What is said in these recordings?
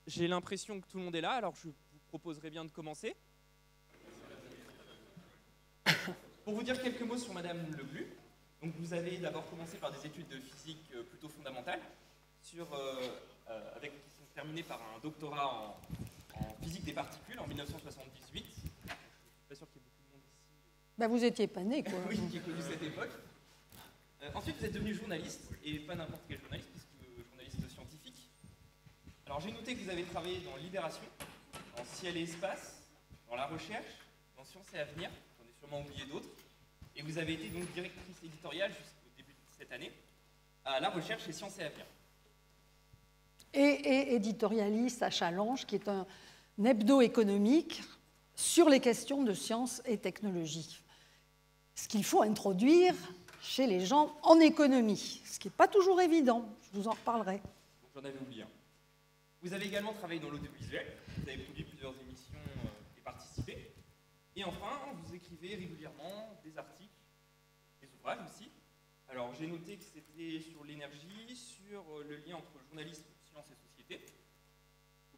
J'ai l'impression que tout le monde est là, alors je vous proposerai bien de commencer. Pour vous dire quelques mots sur Madame Leglu, donc vous avez d'abord commencé par des études de physique plutôt fondamentales, qui sont terminées par un doctorat en physique des particules en 1978. Je ne suis pas sûr qu'il y ait beaucoup de monde ici. Ben vous étiez pas né, quoi. Oui, qui ait connu cette époque. Ensuite, vous êtes devenu journaliste, et pas n'importe quel journaliste, puisque journaliste scientifique. Alors j'ai noté que vous avez travaillé dans Libération, dans Ciel et Espace, dans La Recherche, dans Sciences et Avenir, j'en ai sûrement oublié d'autres, et vous avez été donc directrice éditoriale jusqu'au début de cette année à La Recherche et Sciences et Avenir. Et éditorialiste à Challenge, qui est un hebdo économique sur les questions de sciences et technologie. Ce qu'il faut introduire chez les gens en économie, ce qui n'est pas toujours évident, je vous en reparlerai. J'en avais oublié un. Vous avez également travaillé dans l'audiovisuel, vous avez produit plusieurs émissions et participé. Et enfin, vous écrivez régulièrement des articles, des ouvrages aussi. Alors j'ai noté que c'était sur l'énergie, sur le lien entre journalisme, sciences et société,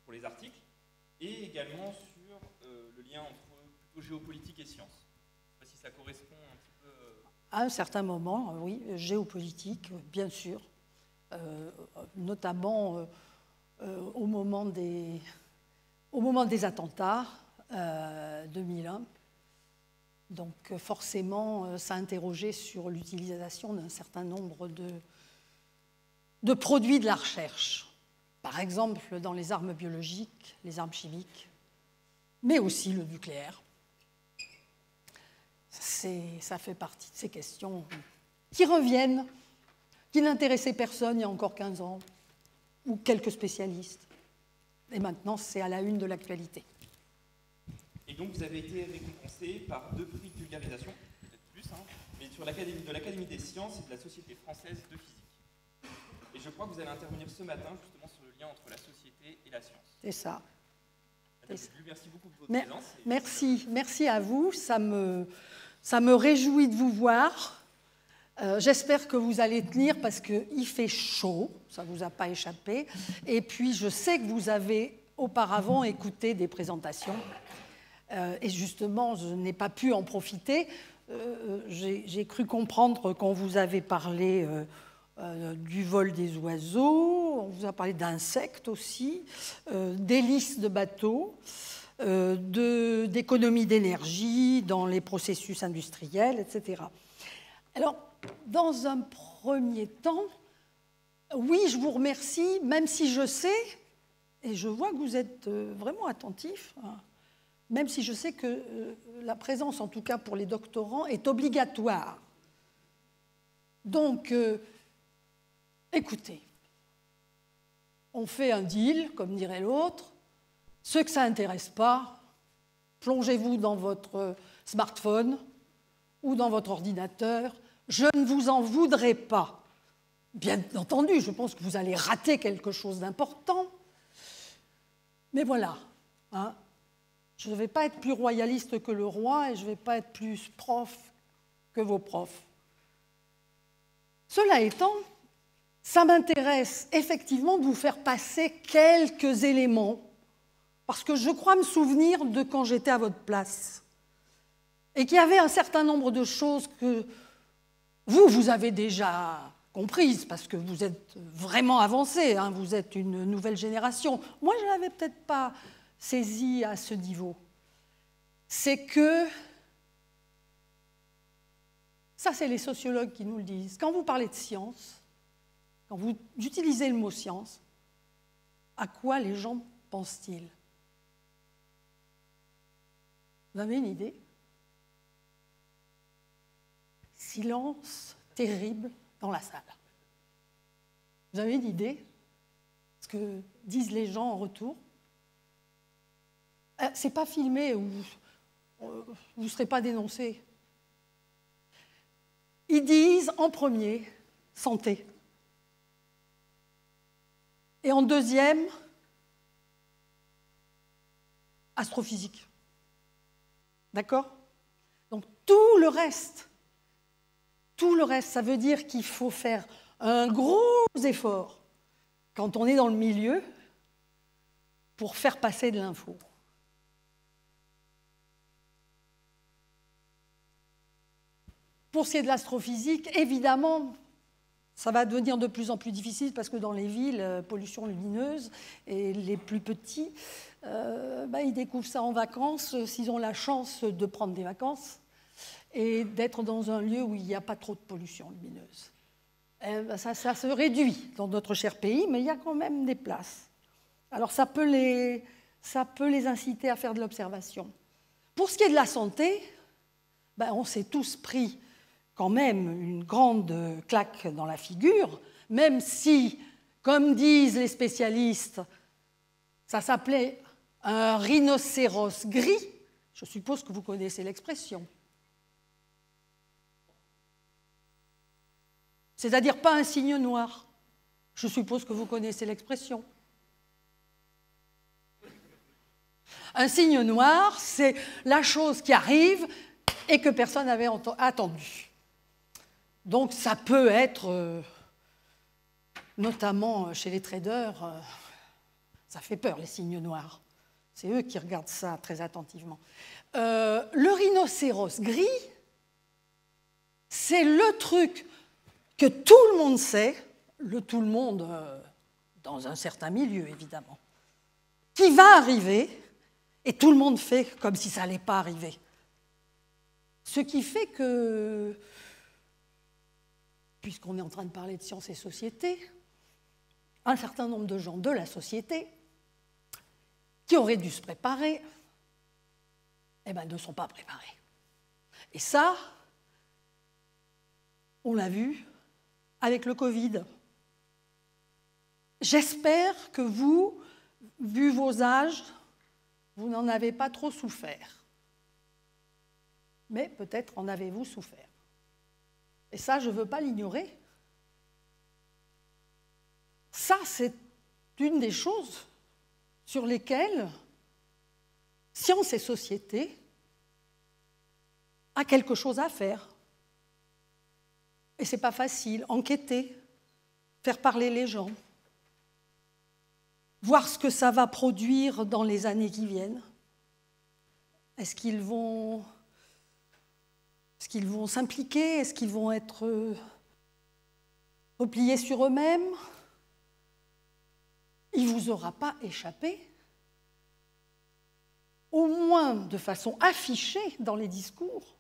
pour les articles, et également sur le lien entre plutôt géopolitique et sciences. Je ne sais pas si ça correspond un petit peu... À un certain moment, oui, géopolitique, bien sûr, notamment au moment des attentats 2001. Donc forcément, ça interrogeait sur l'utilisation d'un certain nombre de produits de la recherche. Par exemple, dans les armes biologiques, les armes chimiques, mais aussi le nucléaire. Ça fait partie de ces questions qui reviennent, qui n'intéressaient personne il y a encore 15 ans, ou quelques spécialistes. Et maintenant, c'est à la une de l'actualité. Et donc, vous avez été récompensé par 2 prix de vulgarisation, peut-être plus, mais sur de l'Académie des sciences et de la Société française de physique. Et je crois que vous allez intervenir ce matin, justement, sur le lien entre la société et la science. C'est ça. Merci beaucoup de votre présence. Merci à vous. Ça me réjouit de vous voir. J'espère que vous allez tenir parce qu'il fait chaud, ça ne vous a pas échappé. Et puis, je sais que vous avez auparavant écouté des présentations. Et justement, je n'ai pas pu en profiter. J'ai cru comprendre qu'on vous avait parlé du vol des oiseaux, on vous a parlé d'insectes aussi, d'hélices de bateaux, d'économie d'énergie dans les processus industriels, etc. Alors, dans un premier temps, oui, je vous remercie, même si je sais, et je vois que vous êtes vraiment attentif, même si je sais que la présence, en tout cas pour les doctorants, est obligatoire. Donc, écoutez, on fait un deal, comme dirait l'autre. Ceux que ça n'intéresse pas, plongez-vous dans votre smartphone ou dans votre ordinateur. Je ne vous en voudrais pas. Bien entendu, je pense que vous allez rater quelque chose d'important. Mais voilà, je ne vais pas être plus royaliste que le roi et je ne vais pas être plus prof que vos profs. Cela étant, ça m'intéresse effectivement de vous faire passer quelques éléments, parce que je crois me souvenir de quand j'étais à votre place, et qu'il y avait un certain nombre de choses que vous avez déjà comprises, parce que vous êtes vraiment avancé, vous êtes une nouvelle génération. Moi, je ne l'avais peut-être pas saisi à ce niveau. C'est que, ça c'est les sociologues qui nous le disent, quand vous parlez de science, quand vous utilisez le mot science, à quoi les gens pensent-ils? Vous avez une idée? Silence terrible dans la salle. Vous avez une idée? Ce que disent les gens en retour? C'est pas filmé ou vous ne serez pas dénoncé. Ils disent en premier santé. Et en deuxième, astrophysique. D'accord? Donc tout le reste, ça veut dire qu'il faut faire un gros effort quand on est dans le milieu pour faire passer de l'info. Pour ce qui est de l'astrophysique, évidemment, ça va devenir de plus en plus difficile parce que dans les villes, pollution lumineuse, et les plus petits, ils découvrent ça en vacances, s'ils ont la chance de prendre des vacances et d'être dans un lieu où il n'y a pas trop de pollution lumineuse. Ça se réduit dans notre cher pays, mais il y a quand même des places. Alors ça peut les inciter à faire de l'observation. Pour ce qui est de la santé, on s'est tous pris quand même une grande claque dans la figure, même si, comme disent les spécialistes, ça s'appelait un rhinocéros gris. Je suppose que vous connaissez l'expression. C'est-à-dire pas un cygne noir. Je suppose que vous connaissez l'expression. Un cygne noir, c'est la chose qui arrive et que personne n'avait attendu. Donc ça peut être, notamment chez les traders, ça fait peur les signes noirs. C'est eux qui regardent ça très attentivement. Le rhinocéros gris, c'est le truc que tout le monde sait, tout le monde dans un certain milieu évidemment, qui va arriver et tout le monde fait comme si ça n'allait pas arriver. Ce qui fait que, puisqu'on est en train de parler de sciences et société, un certain nombre de gens de la société qui auraient dû se préparer, ne sont pas préparés. Et ça, on l'a vu avec le Covid. J'espère que vous, vu vos âges, vous n'en avez pas trop souffert. Mais peut-être en avez-vous souffert. Et ça, je ne veux pas l'ignorer. Ça, c'est une des choses sur lesquelles science et société a quelque chose à faire. Et ce n'est pas facile. Enquêter, faire parler les gens, voir ce que ça va produire dans les années qui viennent. Est-ce qu'ils vont s'impliquer? Est-ce qu'ils vont être repliés sur eux-mêmes? Il ne vous aura pas échappé, au moins de façon affichée dans les discours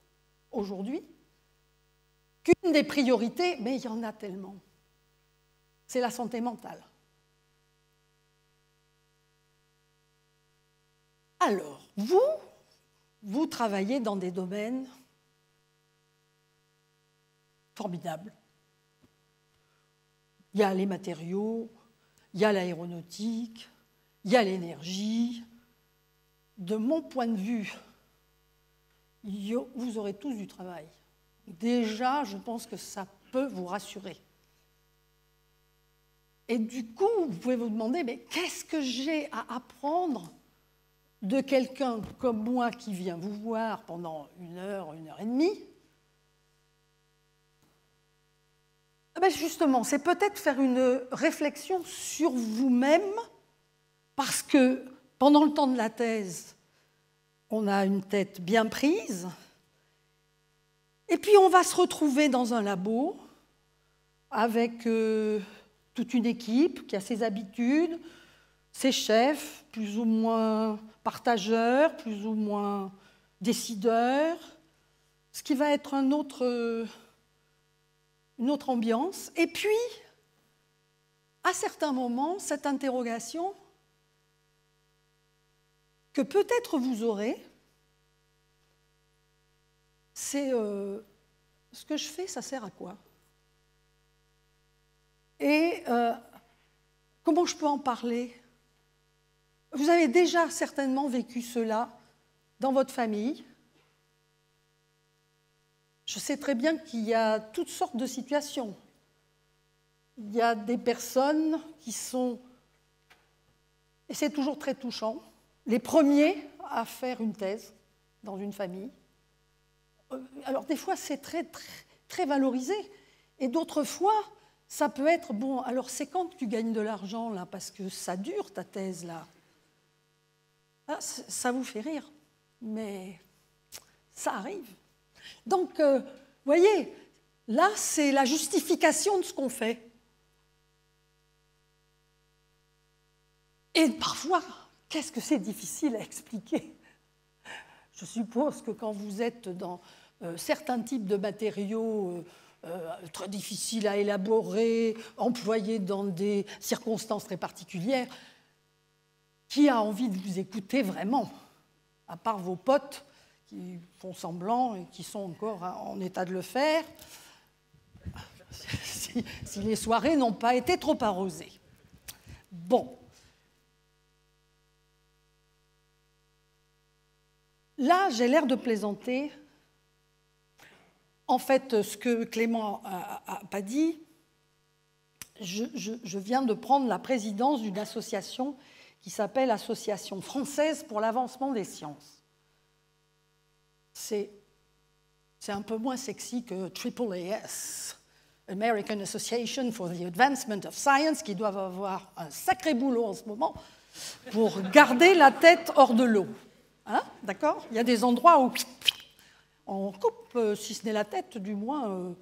aujourd'hui, qu'une des priorités, mais il y en a tellement, c'est la santé mentale. Alors, vous travaillez dans des domaines formidables. Il y a les matériaux, il y a l'aéronautique, il y a l'énergie. De mon point de vue, vous aurez tous du travail. Déjà, je pense que ça peut vous rassurer. Et du coup, vous pouvez vous demander, mais qu'est-ce que j'ai à apprendre de quelqu'un comme moi qui vient vous voir pendant 1 heure et demie? Justement, c'est peut-être faire une réflexion sur vous-même, parce que pendant le temps de la thèse, on a une tête bien prise, et puis on va se retrouver dans un labo avec toute une équipe qui a ses habitudes, ses chefs, plus ou moins partageurs, plus ou moins décideurs, ce qui va être une autre ambiance. Et puis, à certains moments, cette interrogation que peut-être vous aurez, c'est ce que je fais, ça sert à quoi? Et comment je peux en parler? Vous avez déjà certainement vécu cela dans votre famille. Je sais très bien qu'il y a toutes sortes de situations. Il y a des personnes qui sont, et c'est toujours très touchant, les premiers à faire une thèse dans une famille. Alors des fois c'est très, très, très valorisé, et d'autres fois ça peut être, bon, alors c'est quand tu gagnes de l'argent là, parce que ça dure ta thèse là. Ah, ça vous fait rire, mais ça arrive. Donc, voyez, là, c'est la justification de ce qu'on fait. Et parfois, qu'est-ce que c'est difficile à expliquer? Je suppose que quand vous êtes dans certains types de matériaux très difficiles à élaborer, employés dans des circonstances très particulières, qui a envie de vous écouter vraiment, à part vos potes qui font semblant et qui sont encore en état de le faire, si les soirées n'ont pas été trop arrosées. Bon. Là, j'ai l'air de plaisanter. En fait, ce que Clément n'a pas dit, je viens de prendre la présidence d'une association qui s'appelle Association française pour l'avancement des sciences. C'est un peu moins sexy que AAAS, American Association for the Advancement of Science, qui doivent avoir un sacré boulot en ce moment pour garder la tête hors de l'eau. Hein, d'accord? Il y a des endroits où on coupe, si ce n'est la tête, du moins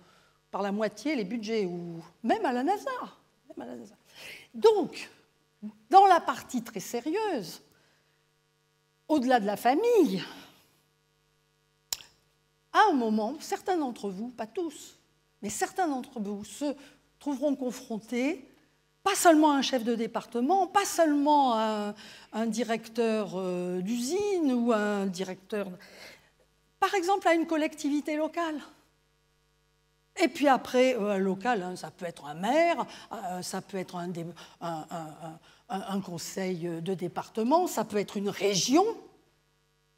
par la moitié les budgets, ou même à la NASA. Donc, dans la partie très sérieuse, au-delà de la famille, à un moment, certains d'entre vous, pas tous, mais certains d'entre vous se trouveront confrontés, pas seulement à un chef de département, pas seulement à un directeur d'usine ou à un directeur, par exemple, à une collectivité locale. Et puis après, local, hein, ça peut être un maire, ça peut être un conseil de département, ça peut être une région.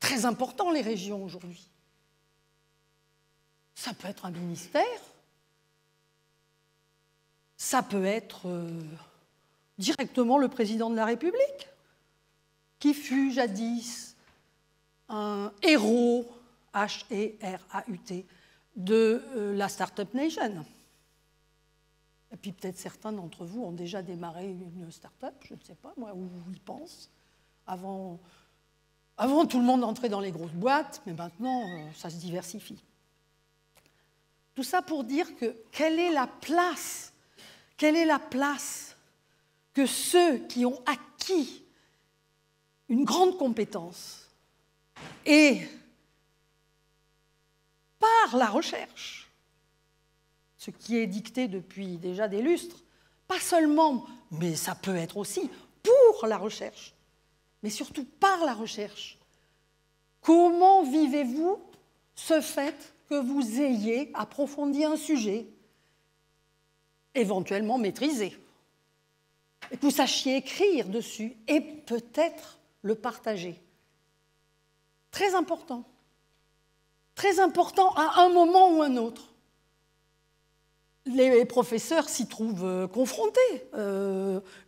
Très important, les régions aujourd'hui. Ça peut être un ministère. Ça peut être directement le président de la République, qui fut jadis un héros, H-E-R-A-U-T, de la Startup Nation. Et puis peut-être certains d'entre vous ont déjà démarré une start-up, je ne sais pas, moi, où ils pensent. Avant, tout le monde entrait dans les grosses boîtes, mais maintenant, ça se diversifie. Tout ça pour dire que quelle est la place que ceux qui ont acquis une grande compétence et par la recherche, ce qui est dicté depuis déjà des lustres, pas seulement, mais ça peut être aussi pour la recherche, mais surtout par la recherche. Comment vivez-vous ce fait que vous ayez approfondi un sujet, éventuellement maîtrisé, et que vous sachiez écrire dessus et peut-être le partager? Très important. Très important à un moment ou un autre. Les professeurs s'y trouvent confrontés.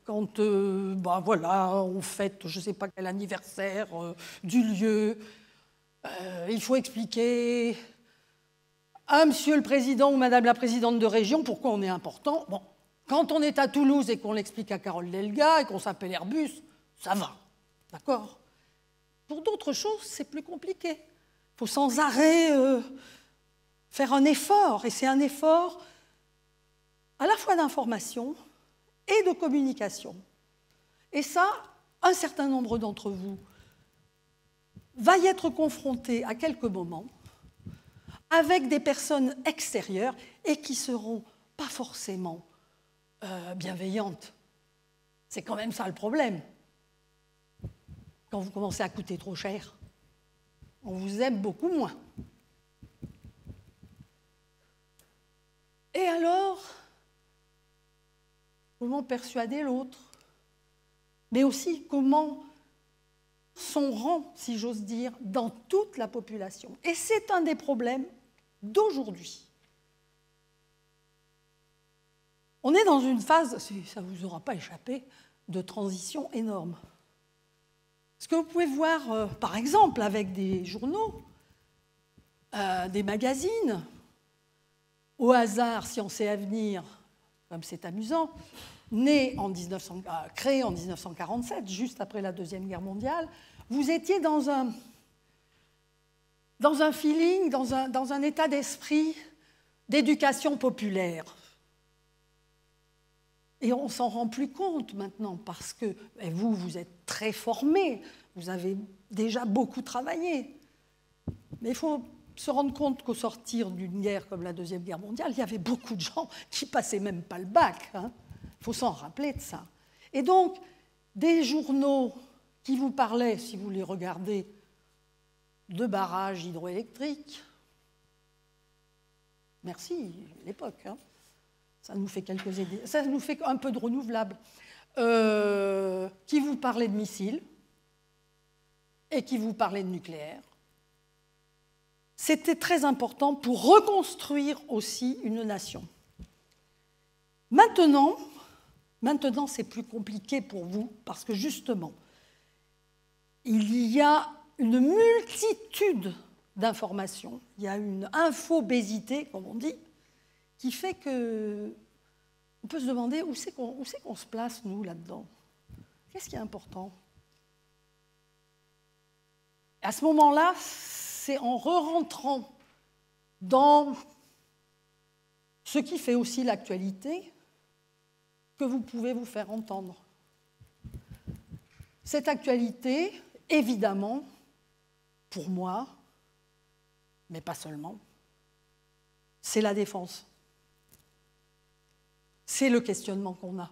Quand voilà, on fête, je ne sais pas quel anniversaire du lieu, il faut expliquer à monsieur le président ou madame la présidente de région pourquoi on est important. Bon, quand on est à Toulouse et qu'on l'explique à Carole Delga et qu'on s'appelle Airbus, ça va, d'accord? Pour d'autres choses, c'est plus compliqué. Il faut sans arrêt faire un effort, et c'est un effort à la fois d'information et de communication. Et ça, un certain nombre d'entre vous va y être confronté à quelques moments avec des personnes extérieures et qui ne seront pas forcément bienveillantes. C'est quand même ça le problème. Quand vous commencez à coûter trop cher, on vous aime beaucoup moins. Et alors, comment persuader l'autre? Mais aussi comment son rang, si j'ose dire, dans toute la population. Et c'est un des problèmes d'aujourd'hui. On est dans une phase, ça ne vous aura pas échappé, de transition énorme. Ce que vous pouvez voir, par exemple, avec des journaux, des magazines, au hasard, Science et Avenir, comme c'est amusant, créé en 1947, juste après la Deuxième Guerre mondiale, vous étiez dans un feeling, dans un état d'esprit d'éducation populaire. Et on ne s'en rend plus compte maintenant, parce que vous êtes très formés, vous avez déjà beaucoup travaillé. Mais il faut se rendre compte qu'au sortir d'une guerre comme la Deuxième Guerre mondiale, il y avait beaucoup de gens qui ne passaient même pas le bac. Il faut s'en rappeler de ça. Et donc, des journaux qui vous parlaient, si vous les regardez, de barrages hydroélectriques, merci, l'époque, ça nous fait ça nous fait un peu de renouvelable, qui vous parlaient de missiles et qui vous parlaient de nucléaire. C'était très important pour reconstruire aussi une nation. Maintenant c'est plus compliqué pour vous, parce que justement, il y a une multitude d'informations, il y a une infobésité, comme on dit, qui fait qu'on peut se demander où c'est qu'on se place, nous, là-dedans. Qu'est-ce qui est important? À ce moment-là, c'est en re-rentrant dans ce qui fait aussi l'actualité que vous pouvez vous faire entendre. Cette actualité, évidemment, pour moi, mais pas seulement, c'est la défense. C'est le questionnement qu'on a.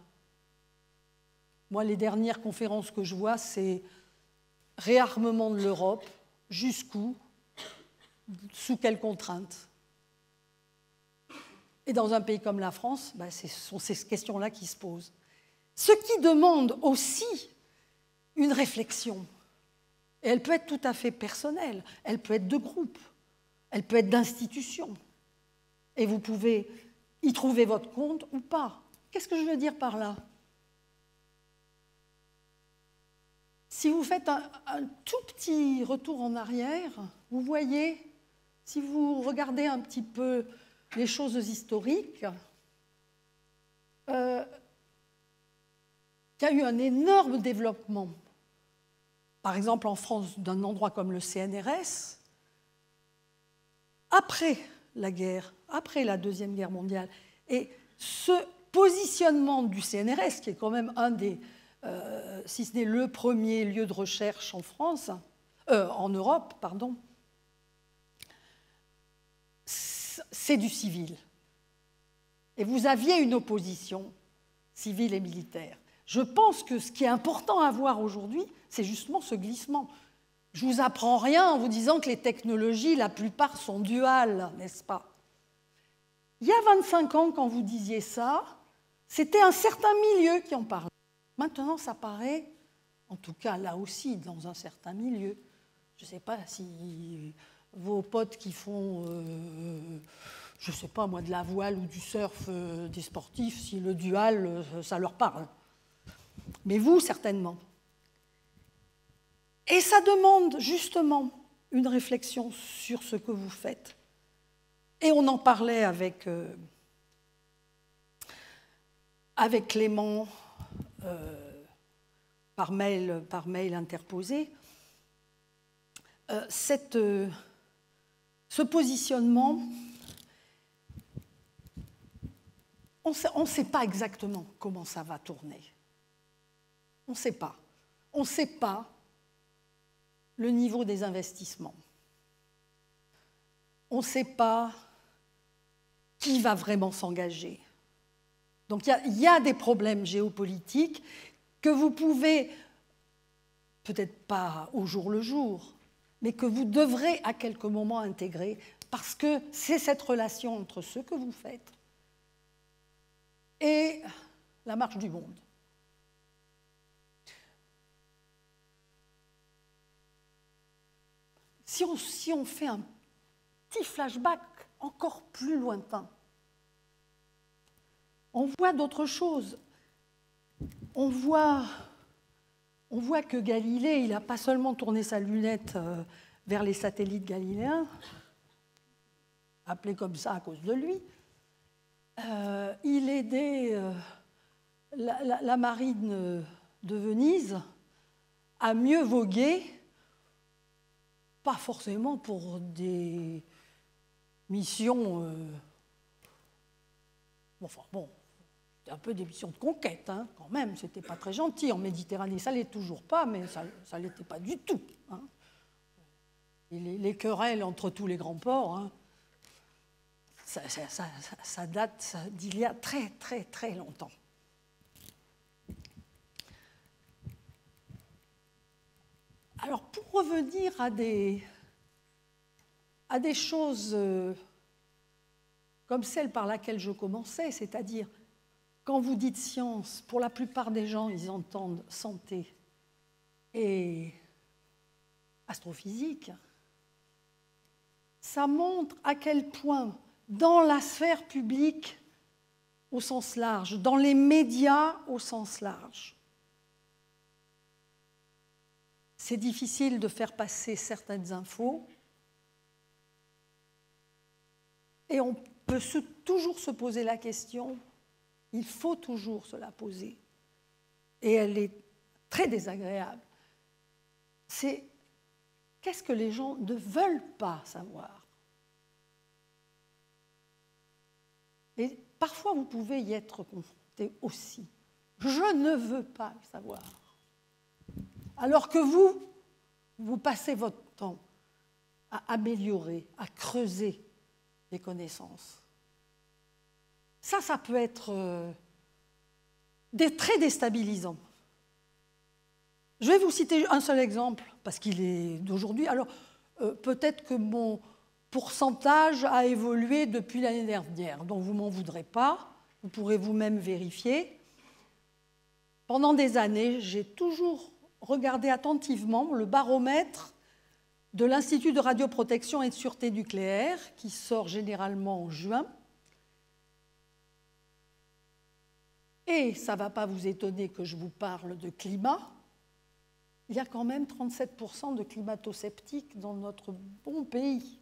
Moi, les dernières conférences que je vois, c'est réarmement de l'Europe, jusqu'où, sous quelles contraintes. Et dans un pays comme la France, ce sont ces questions-là qui se posent. Ce qui demande aussi une réflexion. Et elle peut être tout à fait personnelle, elle peut être de groupe, elle peut être d'institution. Et vous pouvez y trouver votre compte ou pas. Qu'est-ce que je veux dire par là? Si vous faites un tout petit retour en arrière, vous voyez, si vous regardez un petit peu les choses historiques, il y a eu un énorme développement. Par exemple, en France, d'un endroit comme le CNRS, après la guerre, après la Deuxième Guerre mondiale. Et ce positionnement du CNRS, qui est quand même un des, si ce n'est le premier lieu de recherche en France, en Europe, pardon, c'est du civil. Et vous aviez une opposition civile et militaire. Je pense que ce qui est important à voir aujourd'hui, c'est justement ce glissement. Je ne vous apprends rien en vous disant que les technologies, la plupart sont duales, n'est-ce pas? Il y a 25 ans, quand vous disiez ça, c'était un certain milieu qui en parlait. Maintenant, ça paraît, en tout cas là aussi, dans un certain milieu. Je ne sais pas si vos potes qui font, je ne sais pas moi, de la voile ou du surf, des sportifs, si le dual, ça leur parle. Mais vous, certainement. Et ça demande justement une réflexion sur ce que vous faites. Et on en parlait avec Clément par mail interposé. Ce positionnement, on ne sait pas exactement comment ça va tourner. On ne sait pas. On ne sait pas le niveau des investissements. On ne sait pas qui va vraiment s'engager. Donc il y a des problèmes géopolitiques que vous pouvez, peut-être pas au jour le jour, mais que vous devrez à quelques moments intégrer, parce que c'est cette relation entre ce que vous faites et la marche du monde. Si on fait un petit flashback encore plus lointain, on voit d'autres choses. On voit que Galilée, il n'a pas seulement tourné sa lunette vers les satellites galiléens, appelés comme ça à cause de lui, il aidait la marine de Venise a mieux vogué, pas forcément pour des missions... enfin bon, c'était un peu des missions de conquête, hein, quand même, c'était pas très gentil. En Méditerranée, ça l'est toujours pas, mais ça l'était pas du tout. Hein. Et les querelles entre tous les grands ports, hein, ça date d'il y a très, très, très longtemps. Alors, pour revenir à des choses comme celle par laquelle je commençais, c'est-à-dire, quand vous dites science, pour la plupart des gens, ils entendent santé et astrophysique, ça montre à quel point, dans la sphère publique au sens large, dans les médias au sens large, c'est difficile de faire passer certaines infos et on peut toujours se poser la question, il faut toujours se la poser, et elle est très désagréable. C'est qu'est-ce que les gens ne veulent pas savoir? Et parfois, vous pouvez y être confronté aussi. Je ne veux pas le savoir. Alors que vous passez votre temps à améliorer, à creuser les connaissances. Ça peut être très déstabilisant. Je vais vous citer un seul exemple, parce qu'il est d'aujourd'hui. Alors, peut-être que mon pourcentage a évolué depuis l'année dernière, donc vous ne m'en voudrez pas, vous pourrez vous-même vérifier. Pendant des années, j'ai toujours regardé attentivement le baromètre de l'Institut de radioprotection et de sûreté nucléaire, qui sort généralement en juin. Et ça ne va pas vous étonner que je vous parle de climat. Il y a quand même 37% de climato-sceptiques dans notre bon pays.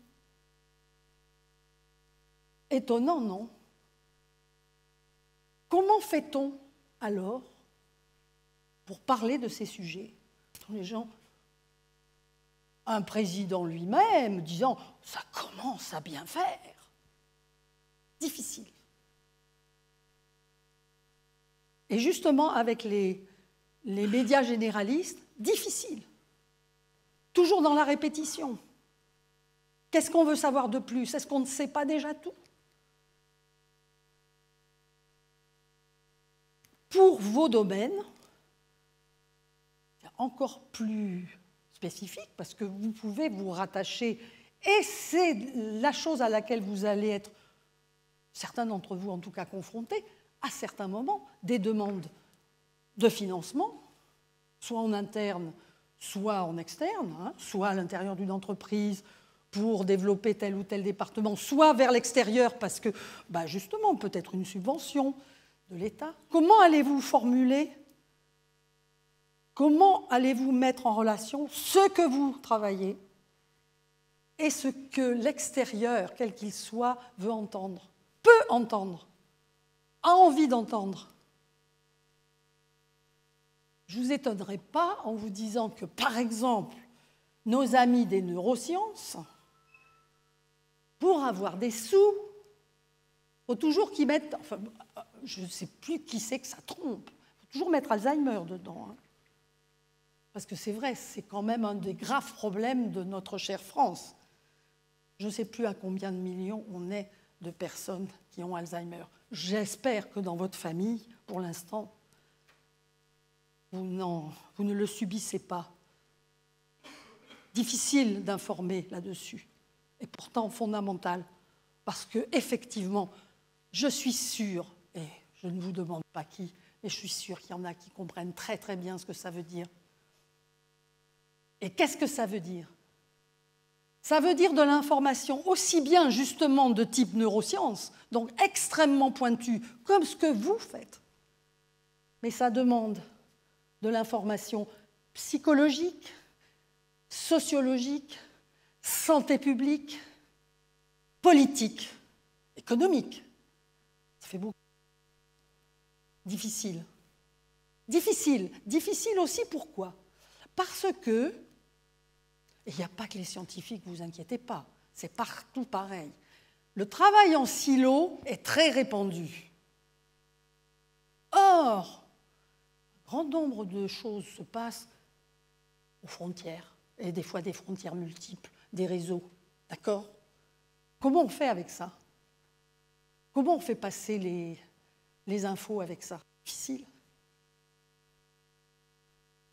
Étonnant, non? Comment fait-on alors pour parler de ces sujets? Les gens, un président lui-même disant « ça commence à bien faire ». Difficile. Et justement, avec les médias généralistes, difficile. Toujours dans la répétition. Qu'est-ce qu'on veut savoir de plus? Est-ce qu'on ne sait pas déjà tout? Pour vos domaines, c'est encore plus spécifique parce que vous pouvez vous rattacher, et c'est la chose à laquelle vous allez être, certains d'entre vous en tout cas, confrontés, à certains moments, des demandes de financement, soit en interne, soit en externe, hein, soit à l'intérieur d'une entreprise pour développer tel ou tel département, soit vers l'extérieur parce que, justement, peut-être une subvention de l'État. Comment allez-vous formuler? Comment allez-vous mettre en relation ce que vous travaillez et ce que l'extérieur, quel qu'il soit, veut entendre, peut entendre, a envie d'entendre? Je ne vous étonnerai pas en vous disant que, par exemple, nos amis des neurosciences, pour avoir des sous, il faut toujours qu'ils mettent, enfin, je ne sais plus qui c'est que ça trompe, il faut toujours mettre Alzheimer dedans. Hein. Parce que c'est vrai, c'est quand même un des graves problèmes de notre chère France. Je ne sais plus à combien de millions on est de personnes qui ont Alzheimer. J'espère que dans votre famille, pour l'instant, vous ne le subissez pas. Difficile d'informer là-dessus, et pourtant fondamental, parce que effectivement, je suis sûre, et je ne vous demande pas qui, mais je suis sûre qu'il y en a qui comprennent très très bien ce que ça veut dire. Et qu'est-ce que ça veut dire? Ça veut dire de l'information aussi bien justement de type neurosciences, donc extrêmement pointue, comme ce que vous faites, mais ça demande de l'information psychologique, sociologique, santé publique, politique, économique. Ça fait beaucoup. Difficile. Difficile. Difficile aussi, pourquoi? Parce que, il n'y a pas que les scientifiques, vous inquiétez pas, c'est partout pareil. Le travail en silo est très répandu. Or, un grand nombre de choses se passent aux frontières, et des fois des frontières multiples, des réseaux. D'accord? Comment on fait avec ça? Comment on fait passer les infos avec ça? Difficile.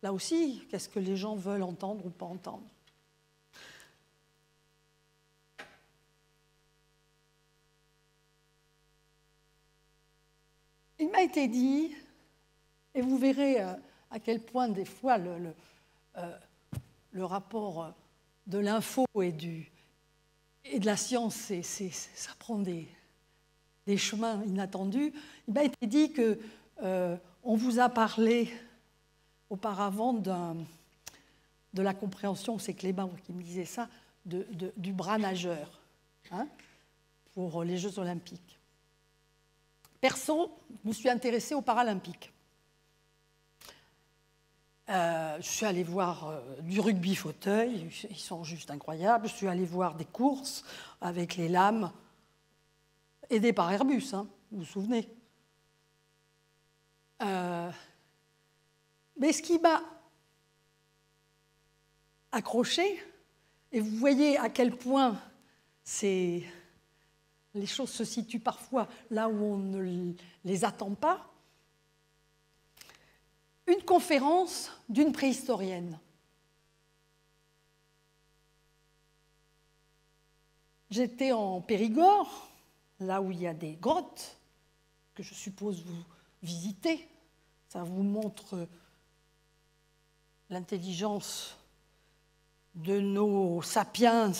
Là aussi, qu'est-ce que les gens veulent entendre ou pas entendre? Il m'a été dit, et vous verrez à quel point des fois le rapport de l'info et de la science, ça prend des chemins inattendus. Il m'a été dit qu'on vous a parlé auparavant de la compréhension, c'est Clément qui me disait ça, du bras nageur, hein, pour les Jeux Olympiques. Perso, je me suis intéressée aux Paralympiques. Je suis allée voir du rugby fauteuil, ils sont juste incroyables. Je suis allée voir des courses avec les lames, aidées par Airbus, hein, vous vous souvenez. Mais ce qui m'a accroché, et vous voyez à quel point les choses se situent parfois là où on ne les attend pas, une conférence d'une préhistorienne. J'étais en Périgord, là où il y a des grottes, que je suppose vous visitez. Ça vous montre l'intelligence de nos sapiens,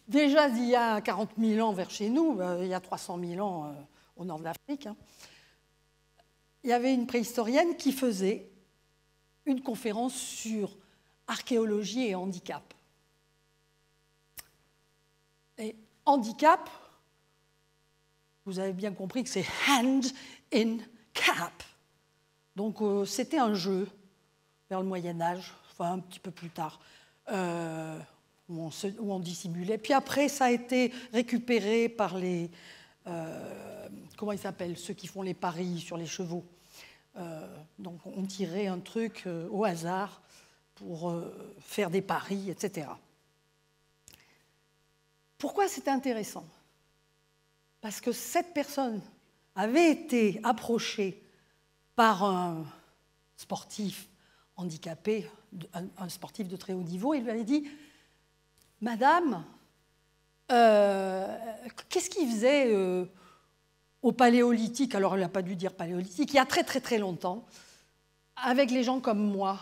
déjà d'il y a 40 000 ans vers chez nous, il y a 300 000 ans au nord de l'Afrique. Hein. Il y avait une préhistorienne qui faisait une conférence sur archéologie et handicap. Et handicap, vous avez bien compris que c'est hand in cap. Donc c'était un jeu vers le Moyen-Âge, enfin un petit peu plus tard, où on dissimulait. Puis après, ça a été récupéré par les... comment ils s'appellent? Ceux qui font les paris sur les chevaux. Donc on tirait un truc au hasard pour faire des paris, etc. Pourquoi c'était intéressant? Parce que cette personne avait été approchée par un sportif handicapé, un sportif de très haut niveau, et il lui avait dit « Madame, qu'est-ce qu'il faisait au Paléolithique ?» Alors, elle n'a pas dû dire Paléolithique, il y a très très très longtemps, avec les gens comme moi.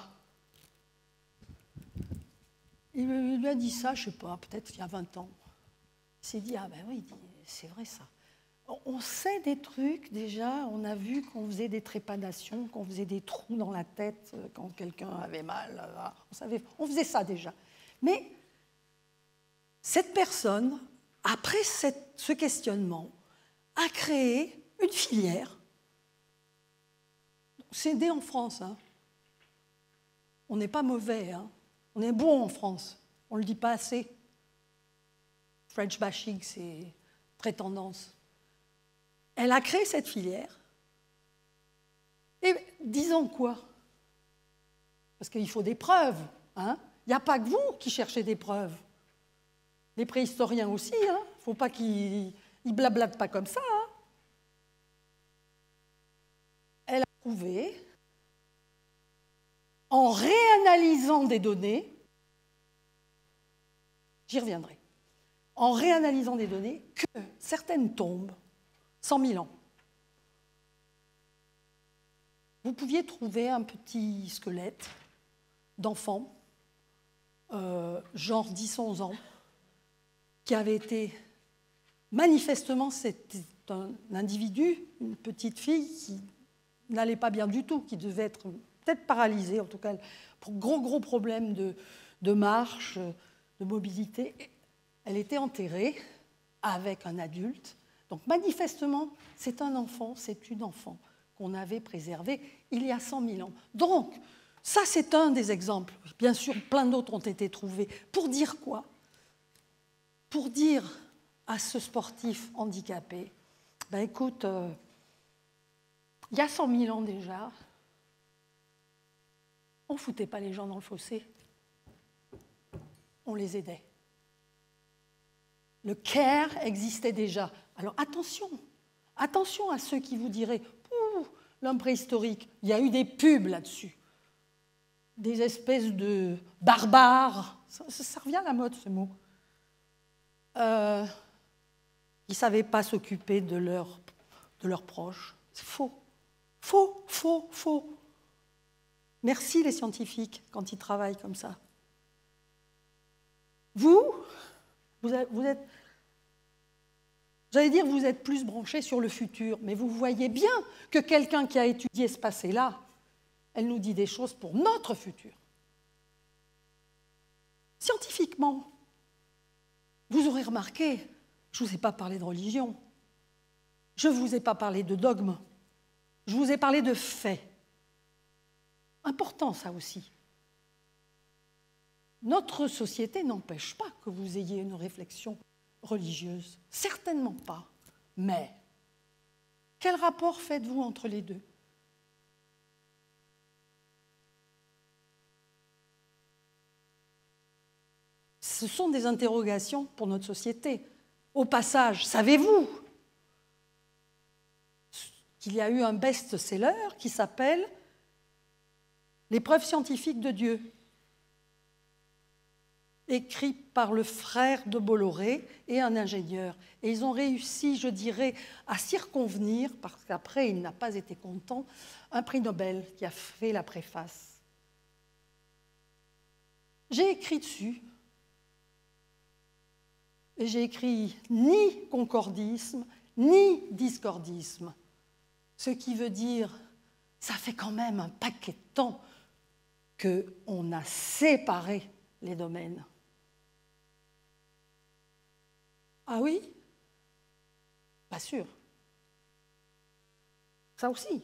Il lui a dit ça, je ne sais pas, peut-être il y a 20 ans. Il s'est dit « Ah ben oui, c'est vrai ça. » On sait des trucs déjà, on a vu qu'on faisait des trépanations, qu'on faisait des trous dans la tête quand quelqu'un avait mal. On faisait ça déjà. Mais cette personne, après ce questionnement, a créé une filière. C'est né en France. Hein. On n'est pas mauvais, hein. On est bon en France. On ne le dit pas assez. French bashing, c'est très tendance. Elle a créé cette filière. Et disons quoi? Parce qu'il faut des preuves. Hein? Il n'y a pas que vous qui cherchez des preuves. Les préhistoriens aussi. Il ne faut pas qu'ils blablatent pas comme ça. Hein? Elle a prouvé, en réanalysant des données, j'y reviendrai, en réanalysant des données, que certaines tombes, 100 000 ans. Vous pouviez trouver un petit squelette d'enfant, genre 10-11 ans, qui avait été... Manifestement, c'était un individu, une petite fille qui n'allait pas bien du tout, qui devait être peut-être paralysée, en tout cas, pour gros problèmes de marche, de mobilité. Elle était enterrée avec un adulte. Donc manifestement, c'est un enfant, c'est une enfant qu'on avait préservées il y a 100 000 ans. Donc, ça, c'est un des exemples. Bien sûr, plein d'autres ont été trouvés. Pour dire quoi? Pour dire à ce sportif handicapé, ben écoute, il y a 100 000 ans déjà, on ne foutait pas les gens dans le fossé, on les aidait. Le care existait déjà. Alors attention, attention à ceux qui vous diraient « l'homme préhistorique », il y a eu des pubs là-dessus, des espèces de barbares, ça revient à la mode ce mot. Ils ne savaient pas s'occuper de leurs proches. C'est faux. Faux, faux, faux. Merci les scientifiques quand ils travaillent comme ça. Vous êtes, j'allais dire, vous êtes plus branchés sur le futur, mais vous voyez bien que quelqu'un qui a étudié ce passé-là, elle nous dit des choses pour notre futur. Scientifiquement, vous aurez remarqué, je ne vous ai pas parlé de religion, je ne vous ai pas parlé de dogme, je vous ai parlé de faits. Important ça aussi. Notre société n'empêche pas que vous ayez une réflexion religieuse, certainement pas. Mais quel rapport faites-vous entre les deux? Ce sont des interrogations pour notre société. Au passage, savez-vous qu'il y a eu un best-seller qui s'appelle « L'épreuve scientifique de Dieu », écrit par le frère de Bolloré et un ingénieur. Et ils ont réussi, je dirais, à circonvenir, parce qu'après, il n'a pas été content, un prix Nobel qui a fait la préface. J'ai écrit dessus, et j'ai écrit ni concordisme, ni discordisme, ce qui veut dire, ça fait quand même un paquet de temps qu'on a séparé les domaines. Ah oui? Pas sûr. Ça aussi.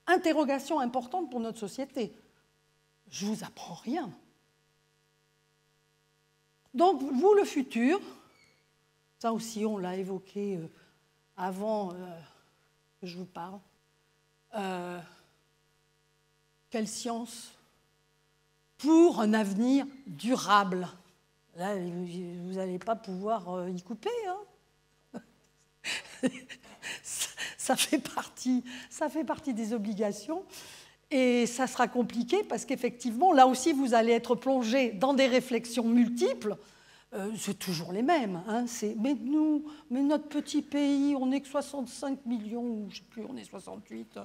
Interrogation importante pour notre société. Je ne vous apprends rien. Donc, vous, le futur, ça aussi, on l'a évoqué avant que je vous parle. Quelle science pour un avenir durable? Là, vous n'allez pas pouvoir y couper. Hein. Ça fait partie des obligations. Et ça sera compliqué parce qu'effectivement, là aussi, vous allez être plongé dans des réflexions multiples. C'est toujours les mêmes. Hein. Mais notre petit pays, on n'est que 65 millions, ou je ne sais plus, on est 68.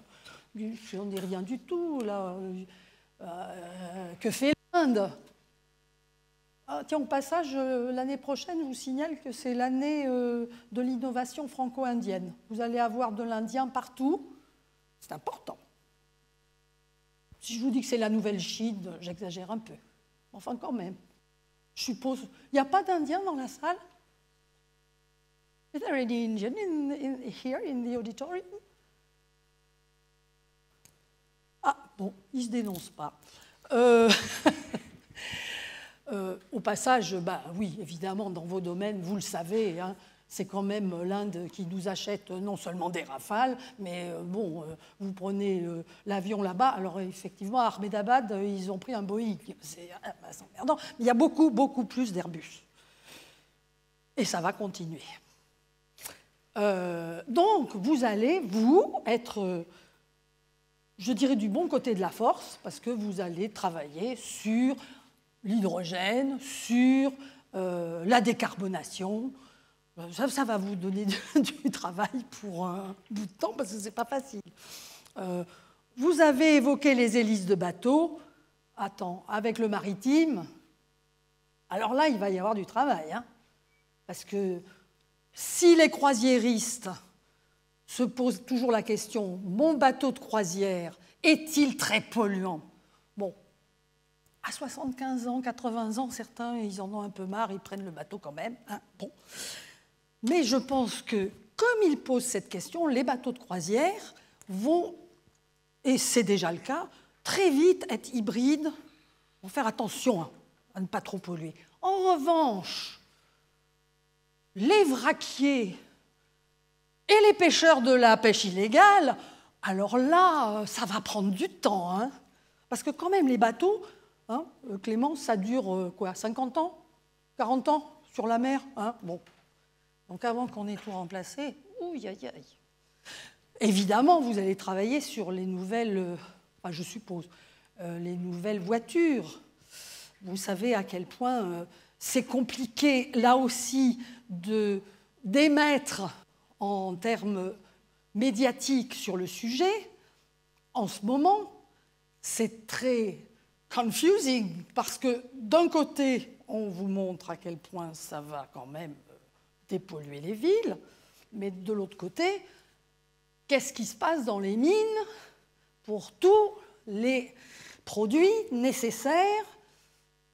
On n'est rien du tout, là. Que fait l'Inde? Tiens, au passage, l'année prochaine, je vous signale que c'est l'année de l'innovation franco-indienne. Vous allez avoir de l'indien partout. C'est important. Si je vous dis que c'est la nouvelle Chine, j'exagère un peu. Enfin, quand même. Je suppose... Il n'y a pas d'Indiens dans la salle? Is there any Indian here in the auditorium? Ah, bon, ils ne se dénoncent pas. Au passage, bah, oui, évidemment, dans vos domaines, vous le savez, hein, c'est quand même l'Inde qui nous achète non seulement des Rafales, mais bon, vous prenez l'avion là-bas. Alors effectivement, à Ahmedabad, ils ont pris un Boeing. C'est emmerdant. Mais il y a beaucoup, beaucoup plus d'Airbus. Et ça va continuer. Donc, vous allez, vous, être, je dirais, du bon côté de la force, parce que vous allez travailler sur l'hydrogène, sur la décarbonation. Ça va vous donner du travail pour un bout de temps, parce que ce n'est pas facile. Vous avez évoqué les hélices de bateau. Attends, avec le maritime, alors là, il va y avoir du travail. Hein, parce que si les croisiéristes se posent toujours la question, mon bateau de croisière est-il très polluant? Bon, à 75 ans, 80 ans, certains, ils en ont un peu marre, ils prennent le bateau quand même. Hein, bon. Mais je pense que, comme ils posent cette question, les bateaux de croisière, vont, et c'est déjà le cas, très vite être hybrides. Il faut faire attention à ne pas trop polluer. En revanche, les vraquiers et les pêcheurs de la pêche illégale, alors là, ça va prendre du temps. Hein, parce que quand même, les bateaux, hein, Clémence, ça dure quoi, 50 ans 40 ans sur la mer hein, bon. Donc avant qu'on ait tout remplacé, ouïe, aïe, aïe. Évidemment, vous allez travailler sur les nouvelles, enfin, je suppose, les nouvelles voitures. Vous savez à quel point c'est compliqué, là aussi, d'émettre en termes médiatiques sur le sujet. En ce moment, c'est très confusing, parce que d'un côté, on vous montre à quel point ça va quand même dépolluer les villes, mais de l'autre côté, qu'est-ce qui se passe dans les mines pour tous les produits nécessaires?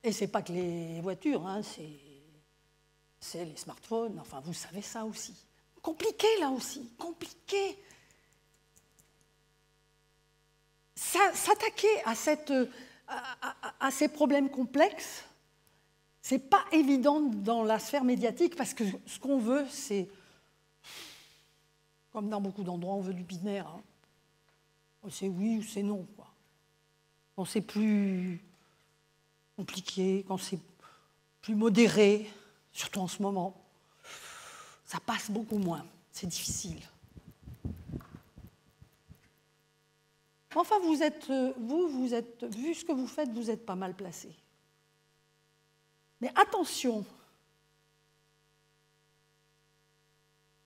Et ce n'est pas que les voitures, hein, c'est les smartphones, enfin vous savez ça aussi. Compliqué là aussi, compliqué. S'attaquer à ces problèmes complexes, ce n'est pas évident dans la sphère médiatique parce que ce qu'on veut, c'est, comme dans beaucoup d'endroits, on veut du binaire. Hein. C'est oui ou c'est non. Quoi. Quand c'est plus compliqué, quand c'est plus modéré, surtout en ce moment, ça passe beaucoup moins. C'est difficile. Enfin, vu ce que vous faites, vous êtes pas mal placé. Mais attention,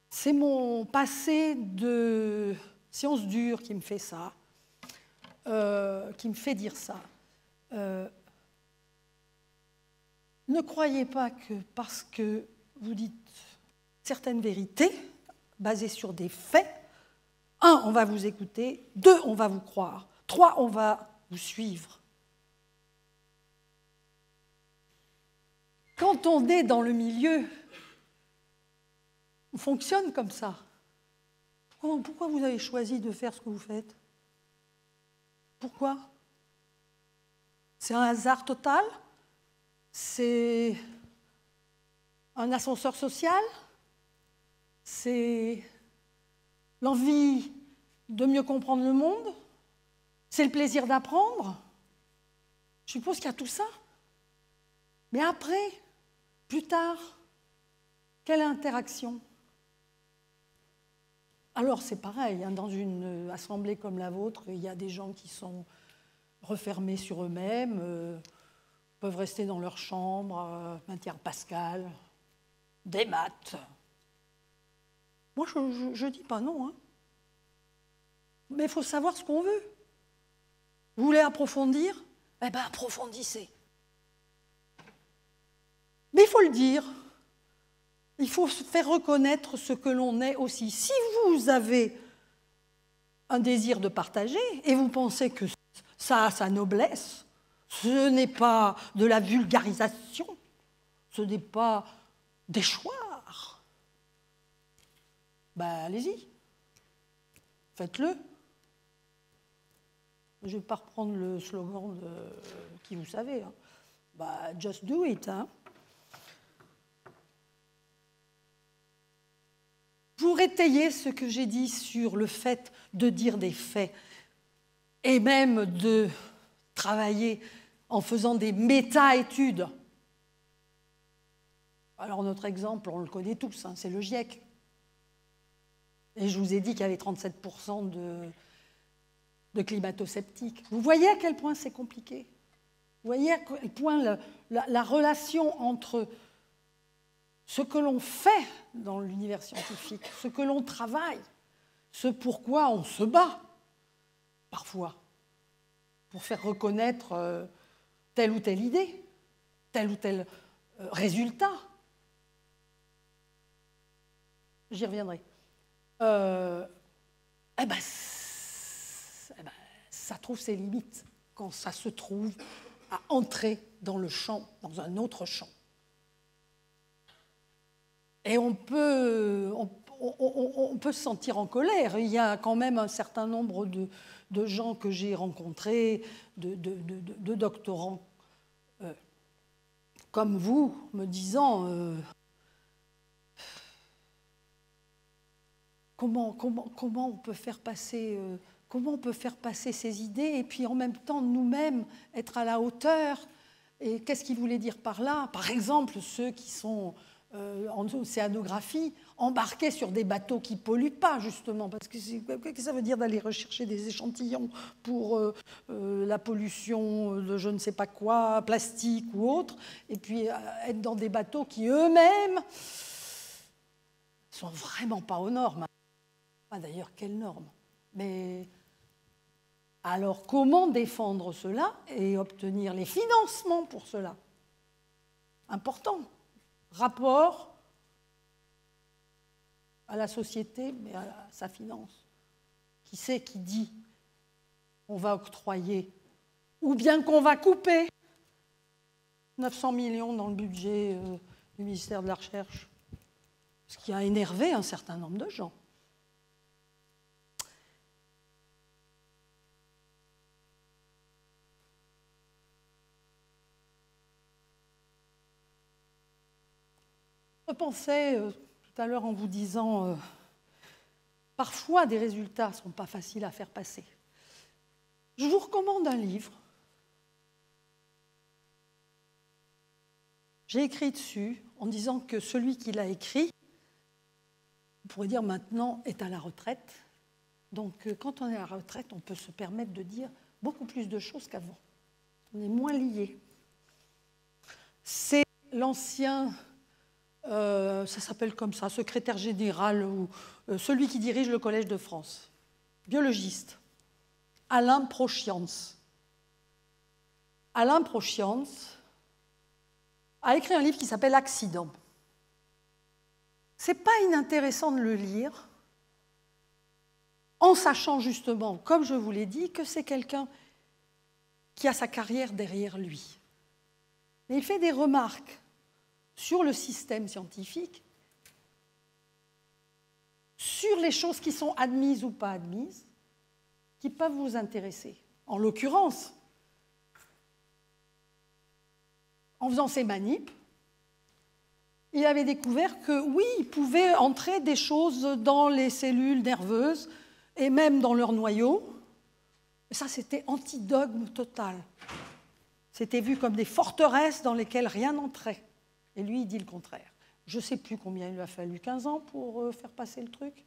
c'est mon passé de sciences dures qui me fait ça, qui me fait dire ça. Ne croyez pas que parce que vous dites certaines vérités basées sur des faits, 1, on va vous écouter, 2, on va vous croire, 3, on va vous suivre. Quand on est dans le milieu, on fonctionne comme ça. Pourquoi vous avez choisi de faire ce que vous faites? Pourquoi? C'est un hasard total? C'est un ascenseur social? C'est l'envie de mieux comprendre le monde? C'est le plaisir d'apprendre? Je suppose qu'il y a tout ça. Mais après, plus tard, quelle interaction? Alors c'est pareil, hein, dans une assemblée comme la vôtre, il y a des gens qui sont refermés sur eux-mêmes, peuvent rester dans leur chambre, matière Pascal, des maths. Moi, je ne dis pas non. Hein. Mais il faut savoir ce qu'on veut. Vous voulez approfondir? Eh bien, approfondissez. Mais il faut le dire. Il faut faire reconnaître ce que l'on est aussi. Si vous avez un désir de partager et vous pensez que ça a sa noblesse, ce n'est pas de la vulgarisation, ce n'est pas déchoir, ben allez-y, faites-le. Je ne vais pas reprendre le slogan qui vous savez. Hein. Ben, just do it. Hein. Pour étayer ce que j'ai dit sur le fait de dire des faits et même de travailler en faisant des méta-études. Alors notre exemple, on le connaît tous, hein, c'est le GIEC. Et je vous ai dit qu'il y avait 37% de climato-sceptiques. Vous voyez à quel point c'est compliqué? Vous voyez à quel point la relation entre ce que l'on fait dans l'univers scientifique, ce que l'on travaille, ce pourquoi on se bat, parfois, pour faire reconnaître telle ou telle idée, tel ou tel résultat. J'y reviendrai. Ça trouve ses limites quand ça se trouve à entrer dans le champ, dans un autre champ. Et on on peut se sentir en colère. Il y a quand même un certain nombre de gens que j'ai rencontrés, de doctorants comme vous, me disant comment on peut faire passer ces idées et puis en même temps nous-mêmes être à la hauteur. Et qu'est-ce qu'il voulait dire par là? Par exemple, ceux qui sont en océanographie, embarqués sur des bateaux qui ne polluent pas, justement, parce que qu'est-ce que ça veut dire d'aller rechercher des échantillons pour la pollution de je ne sais pas quoi, plastique ou autre, et puis être dans des bateaux qui eux-mêmes ne sont vraiment pas aux normes. Pas d'ailleurs, quelles normes? Mais alors, comment défendre cela et obtenir les financements pour cela? Important. Rapport à la société, mais à sa finance. Qui c'est qui dit on va octroyer ou bien qu'on va couper 900 millions dans le budget du ministère de la Recherche? Ce qui a énervé un certain nombre de gens. Je pensais tout à l'heure en vous disant parfois des résultats ne sont pas faciles à faire passer. Je vous recommande un livre. J'ai écrit dessus en disant que celui qui l'a écrit, on pourrait dire maintenant, est à la retraite. Donc quand on est à la retraite, on peut se permettre de dire beaucoup plus de choses qu'avant. On est moins liés. C'est l'ancien... ça s'appelle comme ça, secrétaire général ou celui qui dirige le Collège de France, biologiste, Alain Prochians. Alain Prochians a écrit un livre qui s'appelle Accident. C'est pas inintéressant de le lire, en sachant justement, comme je vous l'ai dit, que c'est quelqu'un qui a sa carrière derrière lui. Mais il fait des remarques sur le système scientifique, sur les choses qui sont admises ou pas admises, qui peuvent vous intéresser. En l'occurrence, en faisant ces manips, il avait découvert que oui, il pouvait entrer des choses dans les cellules nerveuses et même dans leur noyau. Et ça, c'était antidogme total. C'était vu comme des forteresses dans lesquelles rien n'entrait. Et lui, il dit le contraire. Je ne sais plus combien il lui a fallu, 15 ans pour faire passer le truc,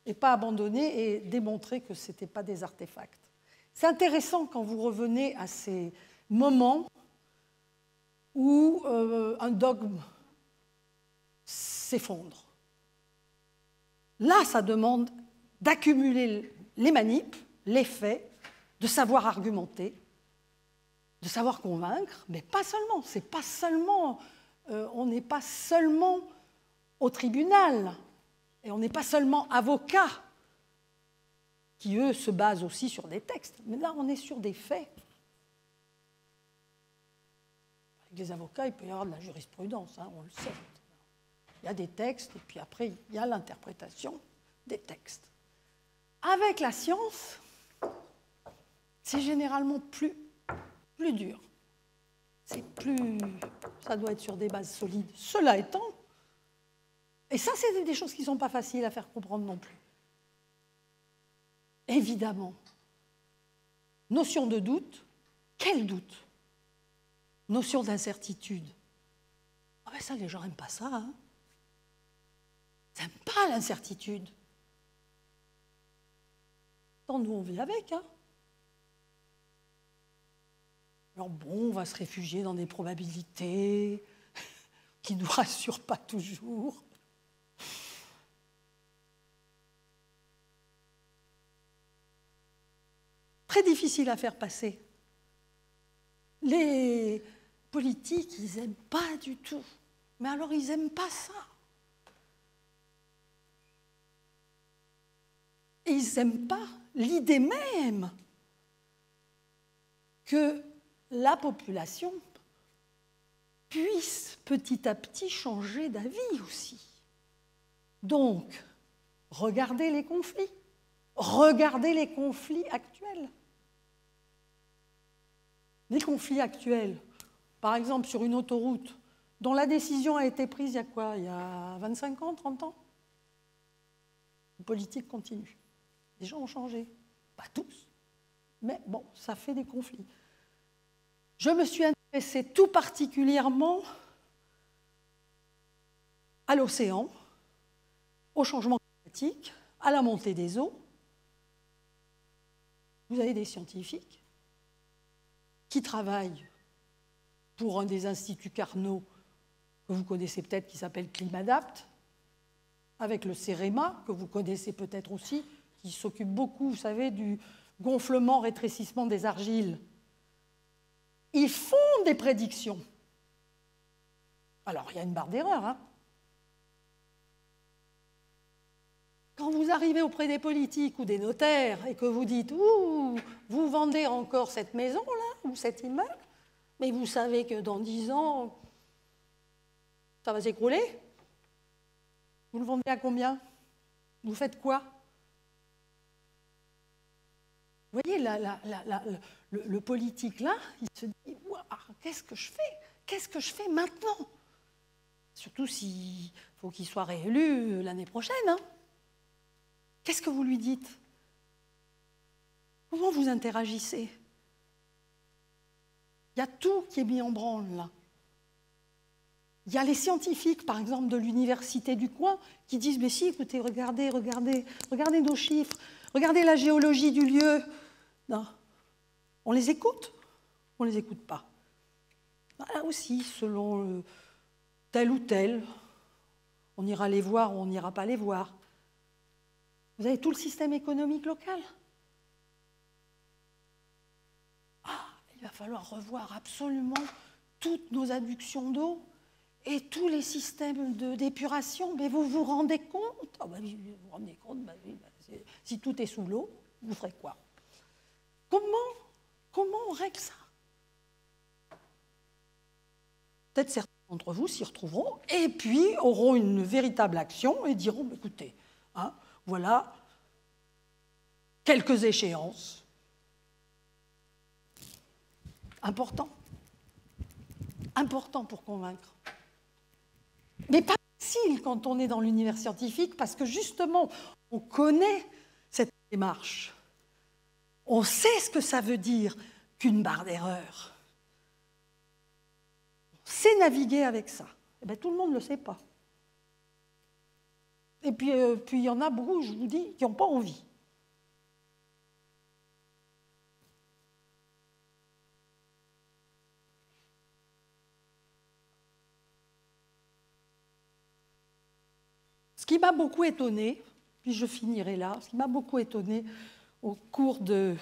et pas abandonner et démontrer que ce n'était pas des artefacts. C'est intéressant quand vous revenez à ces moments où un dogme s'effondre. Là, ça demande d'accumuler les manips, les faits, de savoir argumenter, de savoir convaincre, mais pas seulement. C'est pas seulement... on n'est pas seulement au tribunal, et on n'est pas seulement avocat, qui, eux, se basent aussi sur des textes. Mais là, on est sur des faits. Avec les avocats, il peut y avoir de la jurisprudence, hein, on le sait. Il y a des textes, et puis après, il y a l'interprétation des textes. Avec la science, c'est généralement plus dur. Ça doit être sur des bases solides. Cela étant, et ça, c'est des choses qui ne sont pas faciles à faire comprendre non plus. Évidemment, notion de doute, quel doute? Notion d'incertitude. Ah ben ça, les gens n'aiment pas ça. Hein. Ils n'aiment pas l'incertitude. Tant nous, on vit avec, hein. Alors bon, on va se réfugier dans des probabilités qui ne nous rassurent pas toujours. Très difficile à faire passer. Les politiques, ils n'aiment pas du tout. Mais alors, ils n'aiment pas ça. Et ils n'aiment pas l'idée même que la population puisse petit à petit changer d'avis aussi. Donc, regardez les conflits. Regardez les conflits actuels. Les conflits actuels, par exemple sur une autoroute, dont la décision a été prise il y a quoi? Il y a 25 ans, 30 ans? La politique continue. Les gens ont changé. Pas tous, mais bon, ça fait des conflits. Je me suis intéressée tout particulièrement à l'océan, au changement climatique, à la montée des eaux. Vous avez des scientifiques qui travaillent pour un des instituts Carnot que vous connaissez peut-être, qui s'appelle Climadapt, avec le CEREMA, que vous connaissez peut-être aussi, qui s'occupe beaucoup, vous savez, du gonflement, rétrécissement des argiles. Ils font des prédictions. Alors, il y a une barre d'erreur, hein. Quand vous arrivez auprès des politiques ou des notaires et que vous dites « Ouh, vous vendez encore cette maison-là ou cet immeuble, mais vous savez que dans 10 ans, ça va s'écrouler. Vous le vendez à combien? Vous faites quoi ?» Vous voyez, le politique, là, il se dit « Qu'est-ce que je fais? Qu'est-ce que je fais maintenant ?» Surtout s'il faut qu'il soit réélu l'année prochaine, hein. Qu'est-ce que vous lui dites? Comment vous interagissez? Il y a tout qui est mis en branle, là. Il y a les scientifiques, par exemple, de l'université du coin, qui disent « Mais si, écoutez, regardez nos chiffres, regardez la géologie du lieu. » Non. On les écoute? On ne les écoute pas. Là aussi, selon tel ou tel, on ira les voir ou on n'ira pas les voir. Vous avez tout le système économique local. Il va falloir revoir absolument toutes nos adductions d'eau et tous les systèmes d'épuration. Mais vous vous rendez compte? Oui, vous vous rendez compte, si tout est sous l'eau, vous ferez quoi? Comment on règle ça? Peut-être certains d'entre vous s'y retrouveront et puis auront une véritable action et diront, écoutez, hein, voilà quelques échéances. Important pour convaincre. Mais pas facile quand on est dans l'univers scientifique parce que justement, on connaît cette démarche. On sait ce que ça veut dire qu'une barre d'erreur. On sait naviguer avec ça. Eh bien, tout le monde ne le sait pas. Et puis, il y en a beaucoup, je vous dis, qui n'ont pas envie. Ce qui m'a beaucoup étonnée, puis je finirai là, ce qui m'a beaucoup étonnée au cours de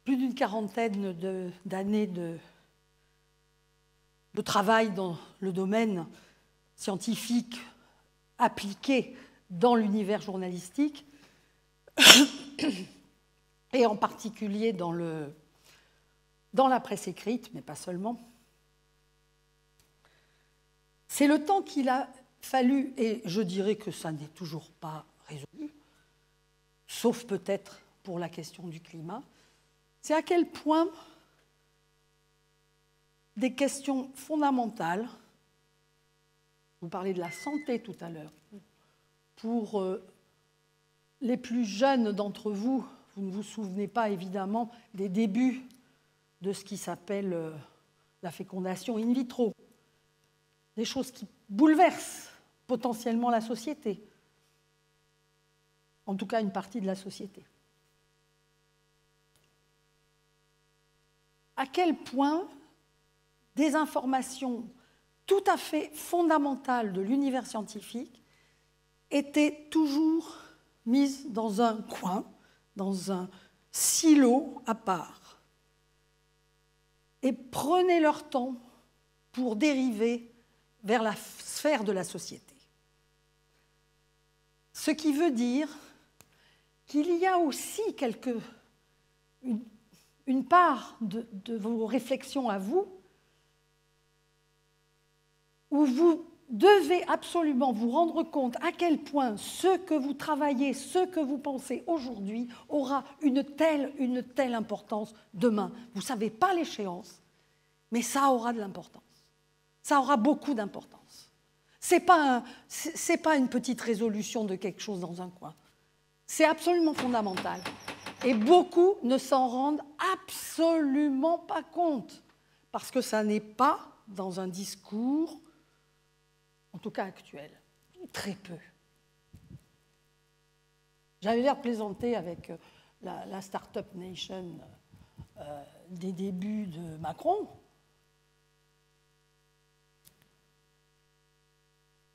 plus d'une quarantaine d'années de travail dans le domaine scientifique appliqué dans l'univers journalistique, et en particulier dans la presse écrite, mais pas seulement, c'est le temps qu'il a fallu, et je dirais que ça n'est toujours pas résolu, sauf peut-être pour la question du climat, c'est à quel point des questions fondamentales, vous parlez de la santé tout à l'heure, pour les plus jeunes d'entre vous, vous ne vous souvenez pas évidemment des débuts de ce qui s'appelle la fécondation in vitro, des choses qui bouleversent potentiellement la société, en tout cas une partie de la société. À quel point des informations tout à fait fondamentales de l'univers scientifique étaient toujours mises dans un coin, dans un silo à part, et prenaient leur temps pour dériver vers la sphère de la société. Ce qui veut dire qu'il y a aussi une part de vos réflexions à vous où vous devez absolument vous rendre compte à quel point ce que vous travaillez, ce que vous pensez aujourd'hui aura une telle importance demain. Vous ne savez pas l'échéance, mais ça aura de l'importance. Ça aura beaucoup d'importance. Ce n'est pas une petite résolution de quelque chose dans un coin. C'est absolument fondamental. Et beaucoup ne s'en rendent absolument pas compte, parce que ça n'est pas dans un discours, en tout cas actuel, très peu. J'avais l'air de plaisanter avec la Startup Nation des débuts de Macron.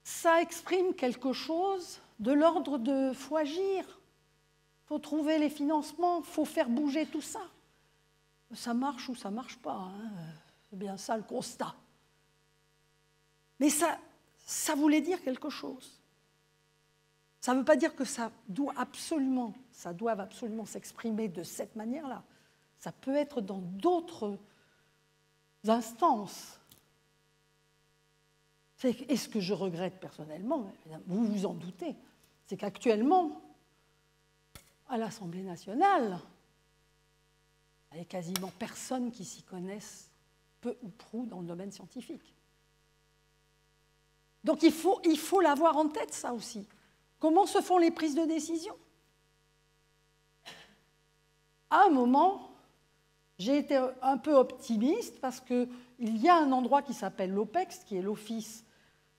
Ça exprime quelque chose de l'ordre de « faut agir ». Il faut trouver les financements, il faut faire bouger tout ça. Ça marche ou ça ne marche pas, hein. C'est bien ça le constat. Mais ça voulait dire quelque chose. Ça ne veut pas dire que ça doit absolument s'exprimer de cette manière-là. Ça peut être dans d'autres instances. Et ce que je regrette personnellement, vous vous en doutez, c'est qu'actuellement, à l'Assemblée nationale, il n'y a quasiment personne qui s'y connaisse peu ou prou dans le domaine scientifique. Donc il faut l'avoir en tête, ça aussi. Comment se font les prises de décision? À un moment, j'ai été un peu optimiste parce qu'il y a un endroit qui s'appelle l'OPEX, qui est l'Office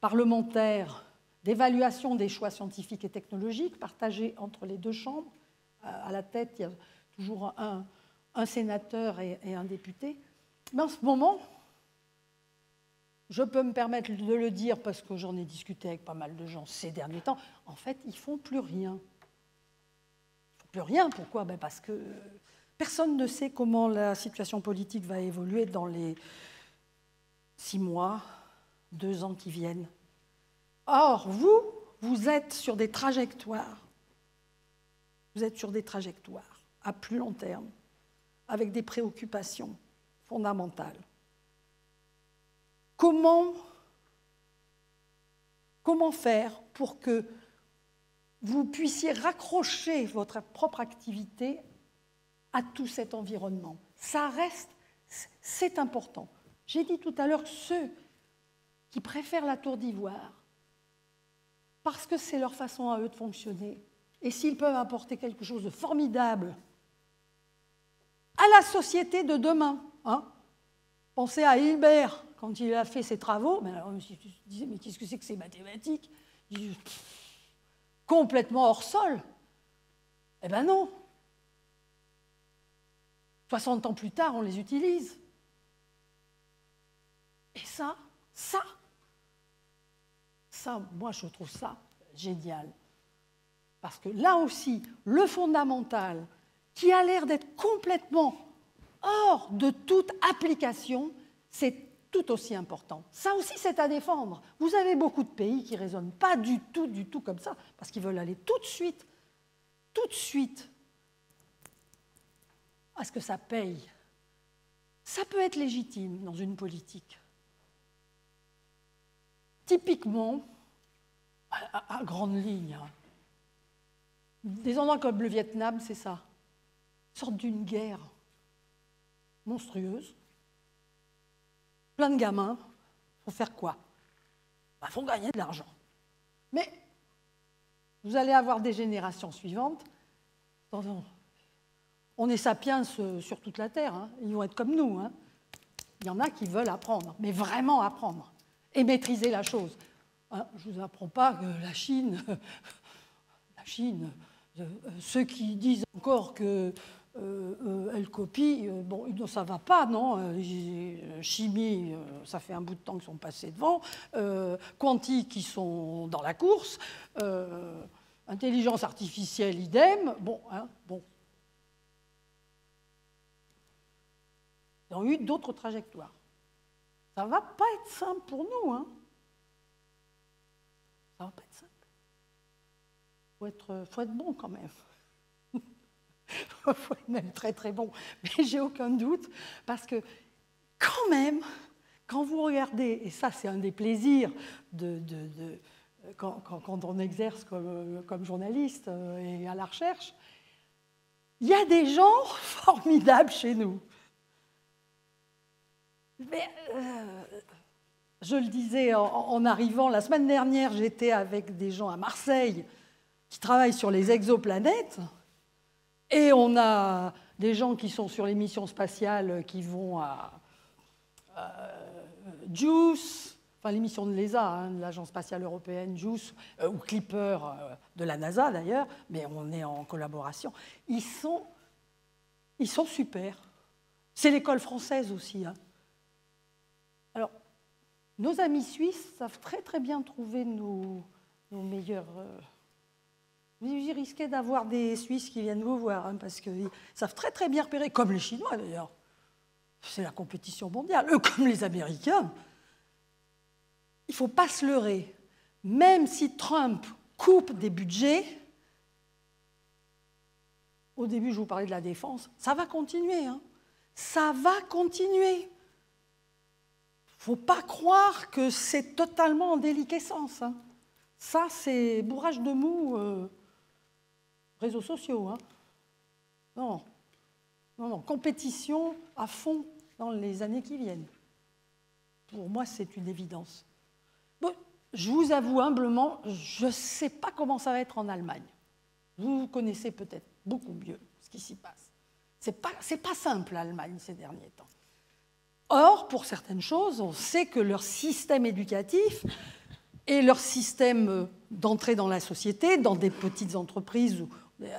parlementaire d'évaluation des choix scientifiques et technologiques, partagé entre les deux chambres. À la tête, il y a toujours un sénateur et un député. Mais en ce moment, je peux me permettre de le dire parce que j'en ai discuté avec pas mal de gens ces derniers temps, en fait, ils ne font plus rien. Ils ne font plus rien, pourquoi? Parce que personne ne sait comment la situation politique va évoluer dans les 6 mois, 2 ans qui viennent. Or, vous êtes sur des trajectoires. Vous êtes sur des trajectoires à plus long terme, avec des préoccupations fondamentales. Comment faire pour que vous puissiez raccrocher votre propre activité à tout cet environnement? Ça reste, c'est important. J'ai dit tout à l'heure que ceux qui préfèrent la tour d'ivoire, parce que c'est leur façon à eux de fonctionner, et s'ils peuvent apporter quelque chose de formidable à la société de demain, hein. Pensez à Hilbert, quand il a fait ses travaux, mais alors, je me disais, mais qu'est-ce que c'est que ces mathématiques? Complètement hors sol. Eh bien non. 60 ans plus tard, on les utilise. Et ça, moi, je trouve ça génial. Parce que là aussi, le fondamental, qui a l'air d'être complètement hors de toute application, c'est tout aussi important. Ça aussi, c'est à défendre. Vous avez beaucoup de pays qui ne raisonnent pas du tout comme ça, parce qu'ils veulent aller tout de suite, à ce que ça paye. Ça peut être légitime dans une politique. Typiquement, à grande ligne, des endroits comme le Vietnam, c'est ça. Une sorte d'une guerre monstrueuse. Plein de gamins. Il faut faire quoi? Il faut gagner de l'argent. Mais vous allez avoir des générations suivantes. On est sapiens sur toute la Terre. Hein. Ils vont être comme nous. Hein. Il y en a qui veulent apprendre, mais vraiment apprendre. Et maîtriser la chose. Hein, je ne vous apprends pas que la Chine, ceux qui disent encore qu'elle copie, bon, ça ne va pas, non. Chimie, ça fait un bout de temps qu'ils sont passés devant. Quantique, ils sont dans la course. Intelligence artificielle, idem. Bon, hein, bon. Ils ont eu d'autres trajectoires. Ça ne va pas être simple pour nous. Hein. Ça ne va pas être simple. Faut être bon quand même. Faut être même très très bon. Mais j'ai aucun doute, parce que quand même, quand vous regardez, et ça c'est un des plaisirs quand on exerce comme journaliste et à la recherche, il y a des gens formidables chez nous. Mais, je le disais en arrivant, la semaine dernière, j'étais avec des gens à Marseille qui travaillent sur les exoplanètes, et on a des gens qui sont sur les missions spatiales qui vont à JUICE, enfin les missions de l'ESA, hein, de l'Agence spatiale européenne, JUICE, ou Clipper de la NASA d'ailleurs, mais on est en collaboration. Ils sont super. C'est l'école française aussi. Hein. Alors, nos amis suisses savent très très bien trouver nos meilleurs... Vous risquez d'avoir des Suisses qui viennent vous voir, hein, parce qu'ils savent très très bien repérer, comme les Chinois d'ailleurs. C'est la compétition mondiale, comme les Américains. Il ne faut pas se leurrer. Même si Trump coupe des budgets, au début je vous parlais de la défense, ça va continuer. Hein. Ça va continuer. Il ne faut pas croire que c'est totalement en déliquescence. Hein. Ça, c'est bourrage de mou, réseaux sociaux. Hein. Non, compétition à fond dans les années qui viennent. Pour moi, c'est une évidence. Bon, je vous avoue humblement, je ne sais pas comment ça va être en Allemagne. Vous connaissez peut-être beaucoup mieux ce qui s'y passe. C'est pas simple, l'Allemagne, ces derniers temps. Or, pour certaines choses, on sait que leur système éducatif et leur système d'entrée dans la société, dans des petites entreprises ou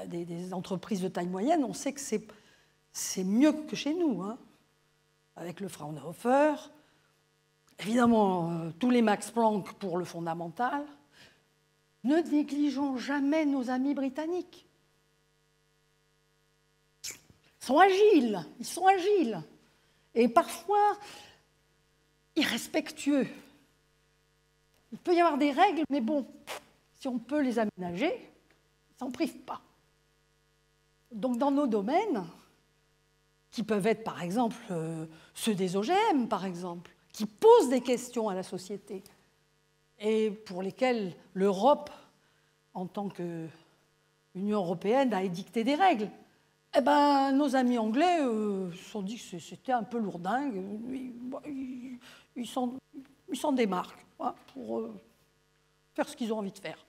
des entreprises de taille moyenne, on sait que c'est mieux que chez nous, hein, avec le Fraunhofer, évidemment tous les Max Planck pour le fondamental. Ne négligeons jamais nos amis britanniques. Ils sont agiles, et parfois irrespectueux. Il peut y avoir des règles, mais bon, si on peut les aménager, ils ne s'en privent pas. Donc dans nos domaines, qui peuvent être par exemple ceux des OGM, par exemple, qui posent des questions à la société et pour lesquels l'Europe, en tant qu'Union européenne, a édicté des règles, eh ben, nos amis anglais se sont dit que c'était un peu lourdingue, ils s'en démarquent hein, pour faire ce qu'ils ont envie de faire.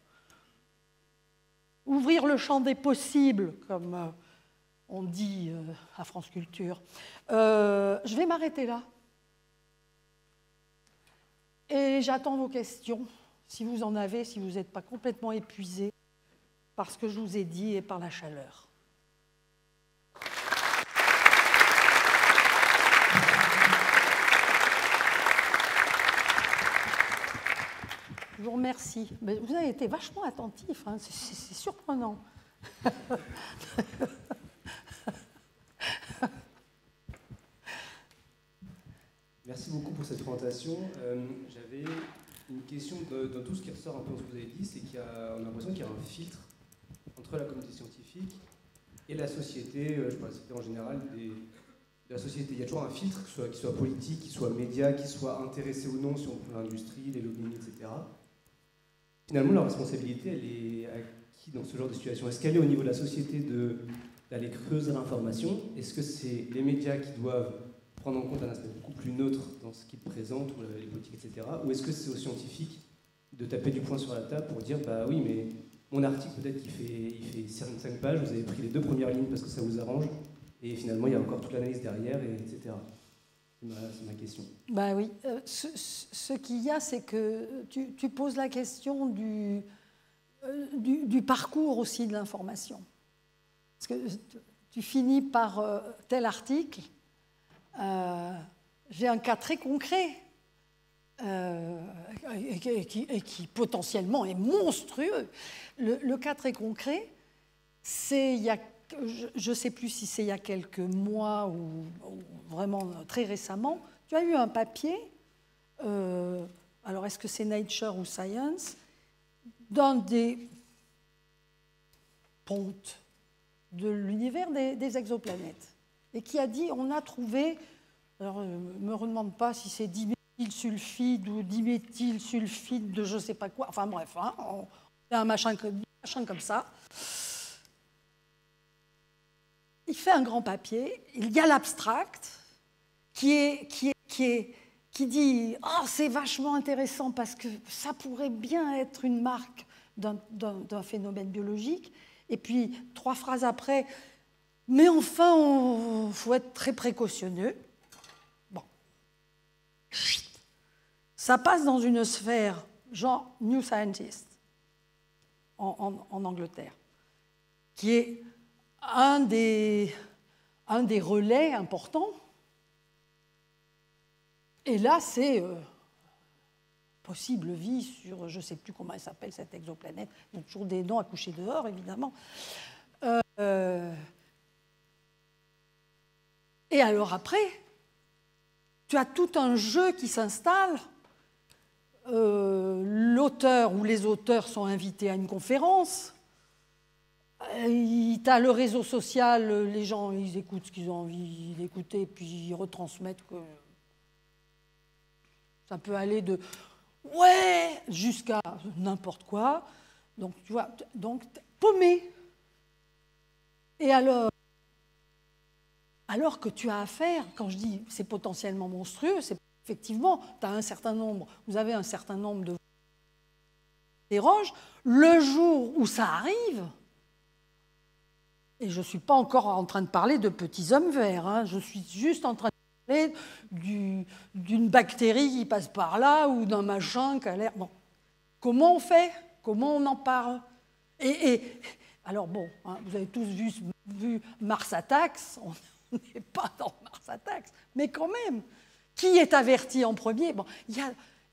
Ouvrir le champ des possibles, comme on dit à France Culture. Je vais m'arrêter là. Et j'attends vos questions, si vous en avez, si vous n'êtes pas complètement épuisés par ce que je vous ai dit et par la chaleur. Je vous remercie. Mais vous avez été vachement attentifs, hein. C'est surprenant. Merci beaucoup pour cette présentation. J'avais une question dans tout ce qui ressort un peu de ce que vous avez dit, c'est qu'on a l'impression qu'il y a un filtre entre la communauté scientifique et la société, je parle de la société en général, de la société. Il y a toujours un filtre, qui soit politique, qui soit média, qui soit intéressé ou non, si on prend l'industrie, les lobbying, etc. Finalement, la responsabilité, elle est à qui dans ce genre de situation? Est-ce qu'elle est au niveau de la société d'aller creuser l'information? Est-ce que c'est les médias qui doivent prendre en compte un aspect beaucoup plus neutre dans ce qu'ils présentent, ou les politiques, etc. Ou est-ce que c'est aux scientifiques de taper du poing sur la table pour dire bah oui, mais mon article peut-être qu'il fait 5 pages, vous avez pris les 2 premières lignes parce que ça vous arrange, et finalement il y a encore toute l'analyse derrière, etc. C'est ma question. Ben oui. Ce qu'il y a, c'est que tu poses la question du parcours aussi de l'information. Parce que tu finis par tel article. J'ai un cas très concret et qui potentiellement est monstrueux. Le cas très concret, c'est je ne sais plus si c'est il y a quelques mois ou vraiment très récemment, tu as eu un papier, alors est-ce que c'est Nature ou Science, dans des pontes de l'univers des exoplanètes, et qui a dit on a trouvé, alors ne me redemande pas si c'est 10 000 sulfide ou diméthylsulfide de je ne sais pas quoi. Enfin bref, hein, c'est un machin comme ça. Il fait un grand papier. Il y a l'abstract qui dit « Ah, c'est vachement intéressant parce que ça pourrait bien être une marque d'un phénomène biologique. » Et puis, 3 phrases après, « Mais enfin, il faut être très précautionneux. » Bon. Ça passe dans une sphère, genre New Scientist, en Angleterre, qui est un des relais importants. Et là, c'est possible vie sur, je ne sais plus comment elle s'appelle, cette exoplanète. Ils ont toujours des noms à coucher dehors, évidemment. Et alors après, tu as tout un jeu qui s'installe. L'auteur ou les auteurs sont invités à une conférence. Tu as le réseau social, les gens ils écoutent ce qu'ils ont envie d'écouter, puis ils retransmettent que ça peut aller de « ouais » jusqu'à n'importe quoi. Donc, tu vois, paumé. Et alors que tu as affaire, quand je dis c'est potentiellement monstrueux, c'est effectivement, vous avez un certain nombre de déroges. Le jour où ça arrive, et je ne suis pas encore en train de parler de petits hommes verts, hein, je suis juste en train de parler d'une bactérie qui passe par là ou d'un machin qui a l'air... Bon. Comment on fait? Comment on en parle? Alors bon, hein, vous avez tous vu Mars Attacks, on n'est pas dans Mars Attacks, mais quand même, qui est averti en premier? Bon, il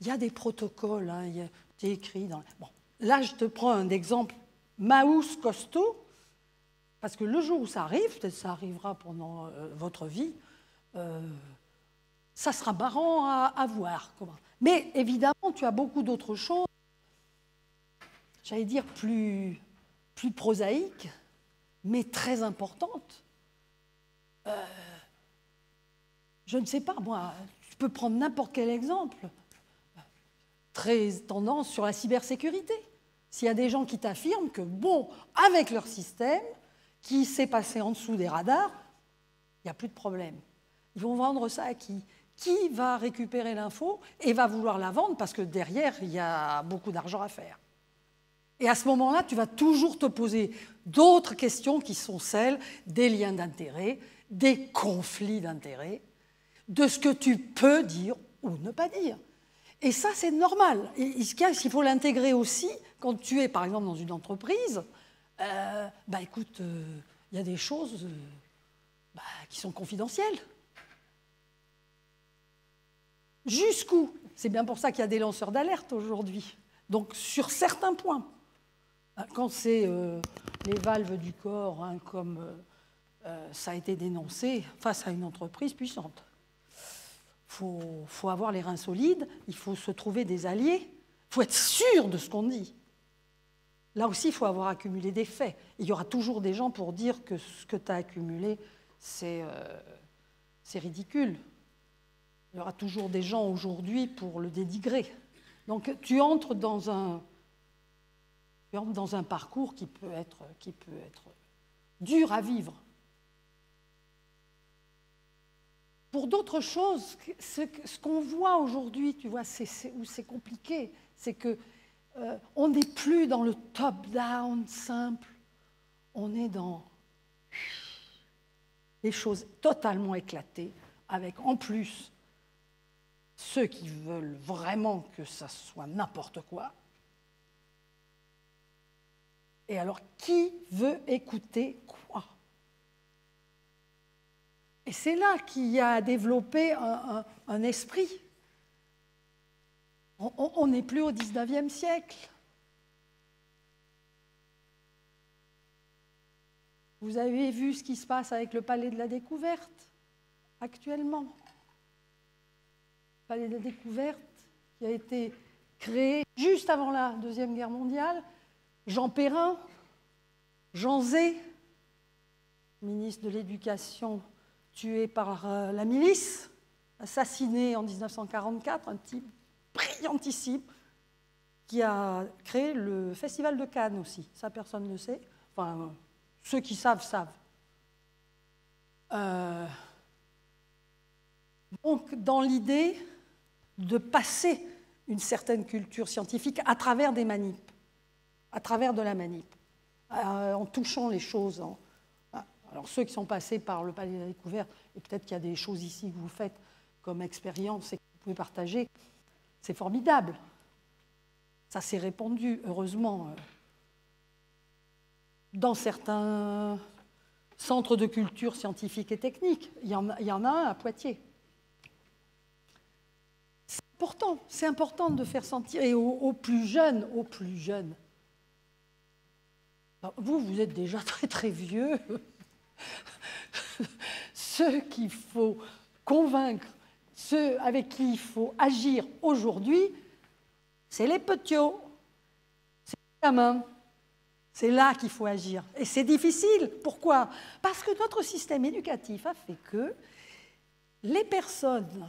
y a des protocoles, hein, c'est écrit dans... Bon, là, je te prends un exemple, Maus costaud, parce que le jour où ça arrive, peut-être ça arrivera pendant votre vie, ça sera marrant à voir. Mais évidemment, tu as beaucoup d'autres choses, j'allais dire plus prosaïques, mais très importantes. Je ne sais pas, moi, je peux prendre n'importe quel exemple. Très tendance sur la cybersécurité. S'il y a des gens qui t'affirment que, bon, avec leur système, qui s'est passé en dessous des radars, il n'y a plus de problème. Ils vont vendre ça à qui? Qui va récupérer l'info et va vouloir la vendre parce que derrière, il y a beaucoup d'argent à faire. Et à ce moment-là, tu vas toujours te poser d'autres questions qui sont celles des liens d'intérêt, des conflits d'intérêt, de ce que tu peux dire ou ne pas dire. Et ça, c'est normal. Il faut l'intégrer aussi quand tu es, par exemple, dans une entreprise. Écoute, il y a des choses qui sont confidentielles. Jusqu'où? C'est bien pour ça qu'il y a des lanceurs d'alerte aujourd'hui. Donc, sur certains points, quand c'est les valves du corps, hein, comme ça a été dénoncé, face à une entreprise puissante, il faut avoir les reins solides, il faut se trouver des alliés, il faut être sûr de ce qu'on dit. Là aussi, il faut avoir accumulé des faits. Il y aura toujours des gens pour dire que ce que tu as accumulé, c'est ridicule. Il y aura toujours des gens aujourd'hui pour le dénigrer. Donc tu entres dans un parcours qui peut être dur à vivre. Pour d'autres choses, ce qu'on voit aujourd'hui, tu vois, où c'est compliqué, c'est que on n'est plus dans le top-down simple, on est dans des choses totalement éclatées, avec en plus ceux qui veulent vraiment que ça soit n'importe quoi. Et alors, qui veut écouter quoi? Et c'est là qu'il y a développé un esprit. On n'est plus au XIXe siècle. Vous avez vu ce qui se passe avec le Palais de la Découverte, actuellement. Le Palais de la Découverte, qui a été créé juste avant la Deuxième Guerre mondiale. Jean Perrin, Jean Zay, ministre de l'Éducation tué par la milice assassiné en 1944, un type brillantissime, qui a créé le Festival de Cannes aussi. Ça, personne ne le sait. Enfin, ceux qui savent, savent. Donc, dans l'idée de passer une certaine culture scientifique à travers des manips, à travers de la manip, en touchant les choses. Alors, ceux qui sont passés par le Palais de la Découverte, et peut-être qu'il y a des choses ici que vous faites comme expérience et que vous pouvez partager, c'est formidable. Ça s'est répandu, heureusement, dans certains centres de culture scientifique et technique. Il y en a un à Poitiers. C'est important de faire sentir, et aux plus jeunes, vous êtes déjà très très vieux, ceux qu'il faut convaincre, ceux avec qui il faut agir aujourd'hui, c'est les petits, c'est les gamins. C'est là qu'il faut agir. Et c'est difficile. Pourquoi? Parce que notre système éducatif a fait que les personnes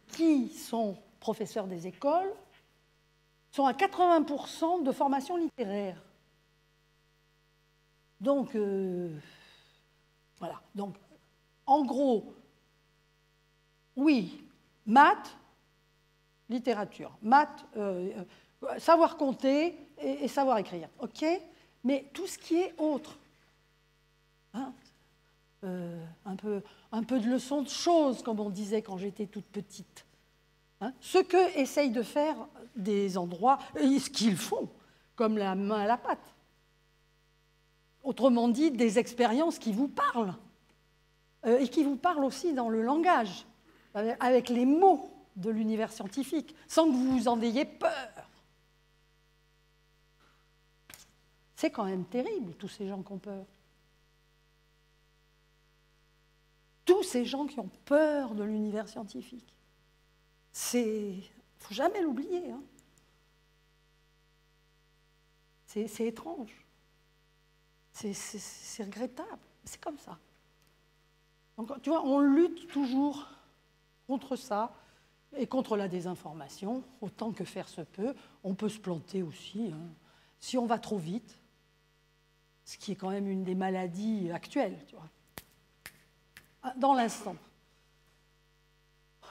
qui sont professeurs des écoles sont à 80% de formation littéraire. Donc, voilà. Donc, en gros, oui, maths, littérature. Maths, savoir compter et savoir écrire. OK? Mais tout ce qui est autre, hein, un peu de leçons de choses, comme on disait quand j'étais toute petite. Hein, ce que essayent de faire des endroits, et ce qu'ils font, comme la main à la pâte. Autrement dit, des expériences qui vous parlent, et qui vous parlent aussi dans le langage, avec les mots de l'univers scientifique, sans que vous en ayez peur. C'est quand même terrible, tous ces gens qui ont peur. Tous ces gens qui ont peur de l'univers scientifique. Il ne faut jamais l'oublier. Hein. C'est étrange. C'est regrettable. C'est comme ça. Donc, tu vois, on lutte toujours contre ça et contre la désinformation, autant que faire se peut. On peut se planter aussi. Hein. Si on va trop vite, ce qui est quand même une des maladies actuelles, tu vois. Dans l'instant.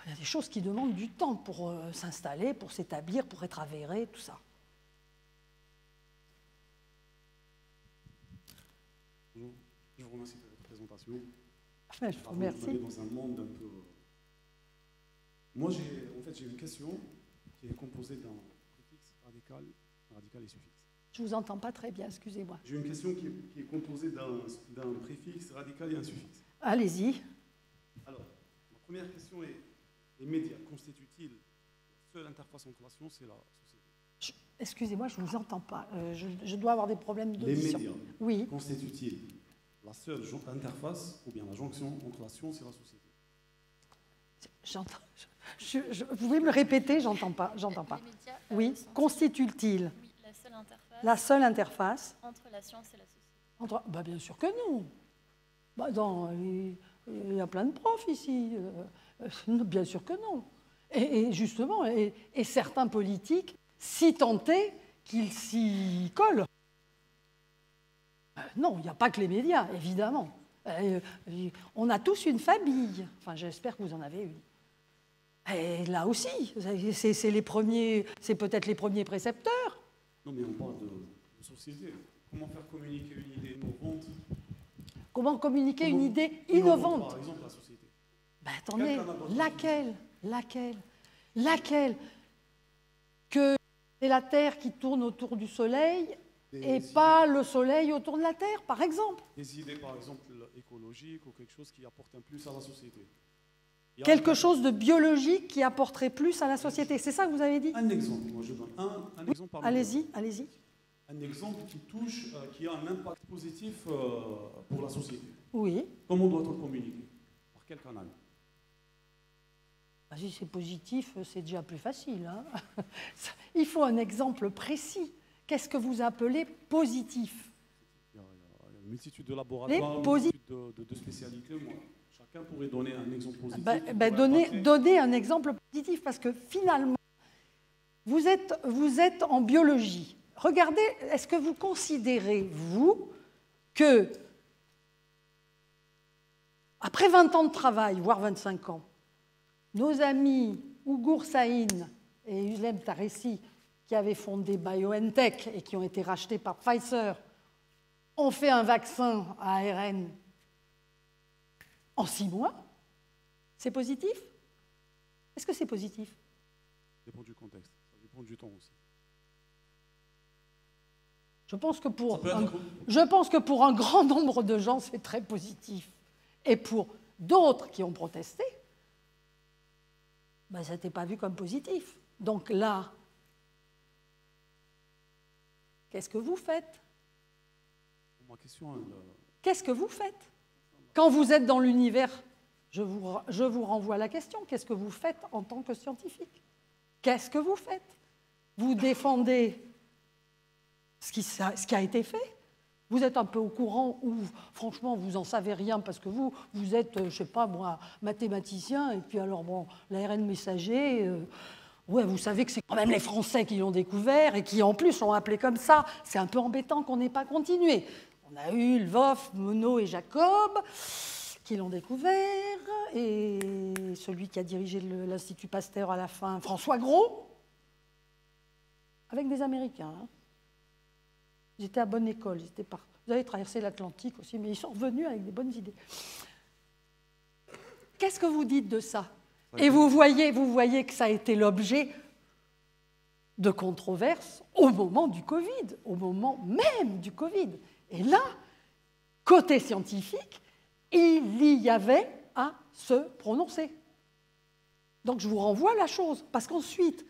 Il y a des choses qui demandent du temps pour s'installer, pour s'établir, pour être avérées, tout ça. Bonjour, je vous remercie pour votre présentation. Je vous remercie. Vous allez dans un monde un peu... Moi, j'ai une question qui est composée d'un préfixe radical et suffixe. Je ne vous entends pas très bien, excusez-moi. J'ai une question qui est composée d'un préfixe radical et un suffixe. Allez-y. Alors, ma première question est, les médias constituent-ils la seule interface entre la science et la société? Excusez-moi, je ne vous entends pas. Je dois avoir des problèmes d'audition. Les médias constituent-ils la seule interface ou bien la jonction entre la science et la société? Vous pouvez me répéter? J'entends pas. Les médias, Oui, constituent-ils la seule interface entre la science et la société? Bien sûr que non. Il y a plein de profs ici. Bien sûr que non. Et justement, et certains politiques, si tentés qu'ils s'y collent. Non, il n'y a pas que les médias, évidemment. On a tous une famille. Enfin, j'espère que vous en avez une. Et là aussi, c'est peut-être les premiers précepteurs. Non, mais on parle de société. Comment faire communiquer une idée innovante? Comment communiquer une idée innovante? Par exemple, la société. Attendez, laquelle? Que c'est la Terre qui tourne autour du Soleil et pas le Soleil autour de la Terre, par exemple. Des idées, par exemple, écologiques ou quelque chose qui apporte un plus à la société. Quelque chose de biologique qui apporterait plus à la société. C'est ça que vous avez dit? Un exemple. Moi, je donne un exemple par Allez-y. Un exemple qui a un impact positif pour la société. Oui. Comment doit-on communiquer? Par quel canal? Si c'est positif, c'est déjà plus facile. Hein. Il faut un exemple précis. Qu'est-ce que vous appelez positif? Il y a une multitude de laboratoires, une multitude de spécialités. Moi, Quelqu'un pourrait donner un exemple positif? Donnez un exemple positif, parce que finalement, vous êtes en biologie. Regardez, est-ce que vous considérez, vous, que après 20 ans de travail, voire 25 ans, nos amis Ugur Sahin et Özlem Türeci, qui avaient fondé BioNTech et qui ont été rachetés par Pfizer, ont fait un vaccin à ARN en 6 mois? C'est positif? Est-ce que c'est positif? Ça dépend du contexte, ça dépend du temps aussi. Je pense que pour un grand nombre de gens, c'est très positif. Et pour d'autres qui ont protesté, ben, ça n'était pas vu comme positif. Donc là, qu'est-ce que vous faites? Ma question, Qu'est-ce que vous faites? Quand vous êtes dans l'univers, je vous renvoie à la question, qu'est-ce que vous faites en tant que scientifique? Qu'est-ce que vous faites? Vous défendez ce qui a été fait? Vous êtes un peu au courant ou franchement vous n'en savez rien parce que vous êtes, je ne sais pas moi, mathématicien et puis alors bon, l'ARN messager, ouais, vous savez que c'est quand même les Français qui l'ont découvert et qui en plus l'ont appelé comme ça. C'est un peu embêtant qu'on n'ait pas continué. On a eu Lvov, Monod et Jacob qui l'ont découvert et celui qui a dirigé l'Institut Pasteur à la fin, François Gros, avec des Américains. Hein. Ils étaient à bonne école, vous avez traversé l'Atlantique aussi, mais ils sont revenus avec des bonnes idées. Qu'est-ce que vous dites de ça? Et vous voyez que ça a été l'objet de controverses au moment du Covid, au moment même du Covid. Et là, côté scientifique, il y avait à se prononcer. Donc je vous renvoie à la chose, parce qu'ensuite,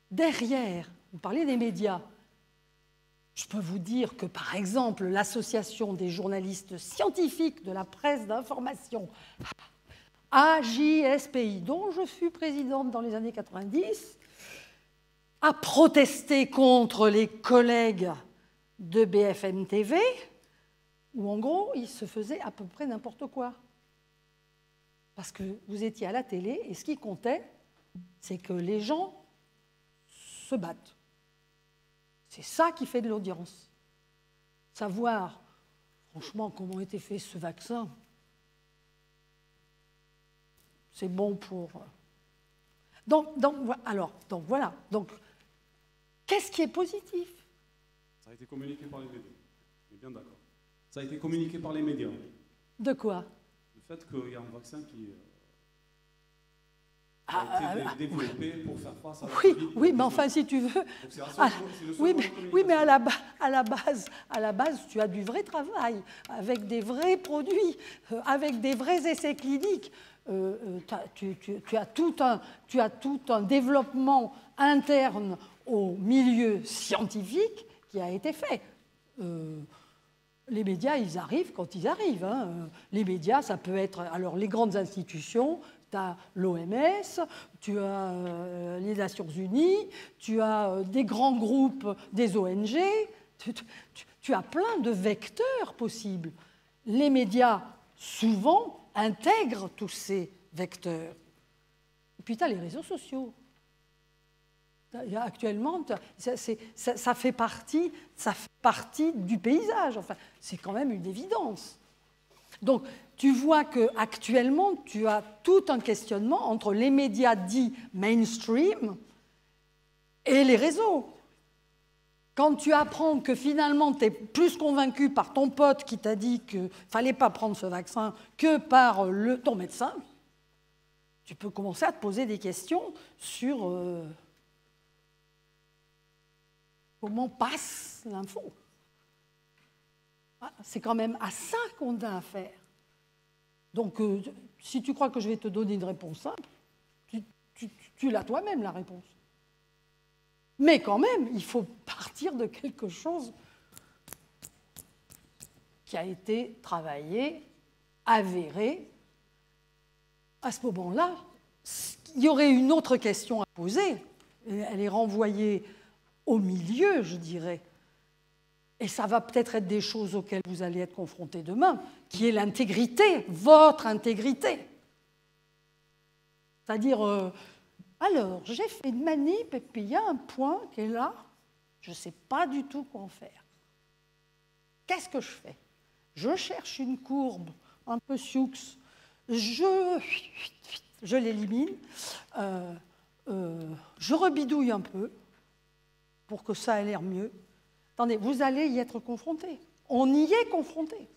derrière, vous parlez des médias, je peux vous dire que, par exemple, l'Association des journalistes scientifiques de la presse d'information, AJSPI, dont je fus présidente dans les années 90, a protesté contre les collègues de BFM TV, où en gros, ils se faisaient à peu près n'importe quoi. Parce que vous étiez à la télé, et ce qui comptait, c'est que les gens se battent. C'est ça qui fait de l'audience. Savoir, franchement, comment était fait ce vaccin, c'est bon pour... Donc voilà. Donc, qu'est-ce qui est positif? Ça a été communiqué par les médias. On est bien d'accord. Ça a été communiqué par les médias. De quoi? Le fait qu'il y a un vaccin qui a été développé pour faire face à la COVID. Oui, mais enfin, si tu veux... Mais à la base, tu as du vrai travail, avec des vrais produits, avec des vrais essais cliniques. Tu as tout un développement interne au milieu scientifique qui a été fait. Les médias, ils arrivent quand ils arrivent. Hein. Les médias, ça peut être... Alors, les grandes institutions, tu as l'OMS, tu as les Nations Unies, tu as des grands groupes des ONG, tu as plein de vecteurs possibles. Les médias, souvent, intègrent tous ces vecteurs. Et puis, tu as les réseaux sociaux. Actuellement, ça fait partie du paysage. Enfin, c'est quand même une évidence. Donc, tu vois qu'actuellement, tu as tout un questionnement entre les médias dits mainstream et les réseaux. Quand tu apprends que finalement, tu es plus convaincu par ton pote qui t'a dit qu'il ne fallait pas prendre ce vaccin que par ton médecin, tu peux commencer à te poser des questions sur comment passe l'info. C'est quand même à ça qu'on a affaire. Donc, si tu crois que je vais te donner une réponse simple, tu l'as toi-même, la réponse. Mais quand même, il faut partir de quelque chose qui a été travaillé, avéré. À ce moment-là, il y aurait une autre question à poser. Elle est renvoyée au milieu, je dirais. et ça va peut-être être des choses auxquelles vous allez être confrontés demain, qui est l'intégrité, votre intégrité. C'est-à-dire, alors, j'ai fait une manip, et puis il y a un point qui est là, je ne sais pas du tout quoi en faire. Qu'est-ce que je fais? Je cherche une courbe un peu sioux, je l'élimine, je rebidouille un peu pour que ça ait l'air mieux. Attendez, vous allez y être confrontés. On y est confronté.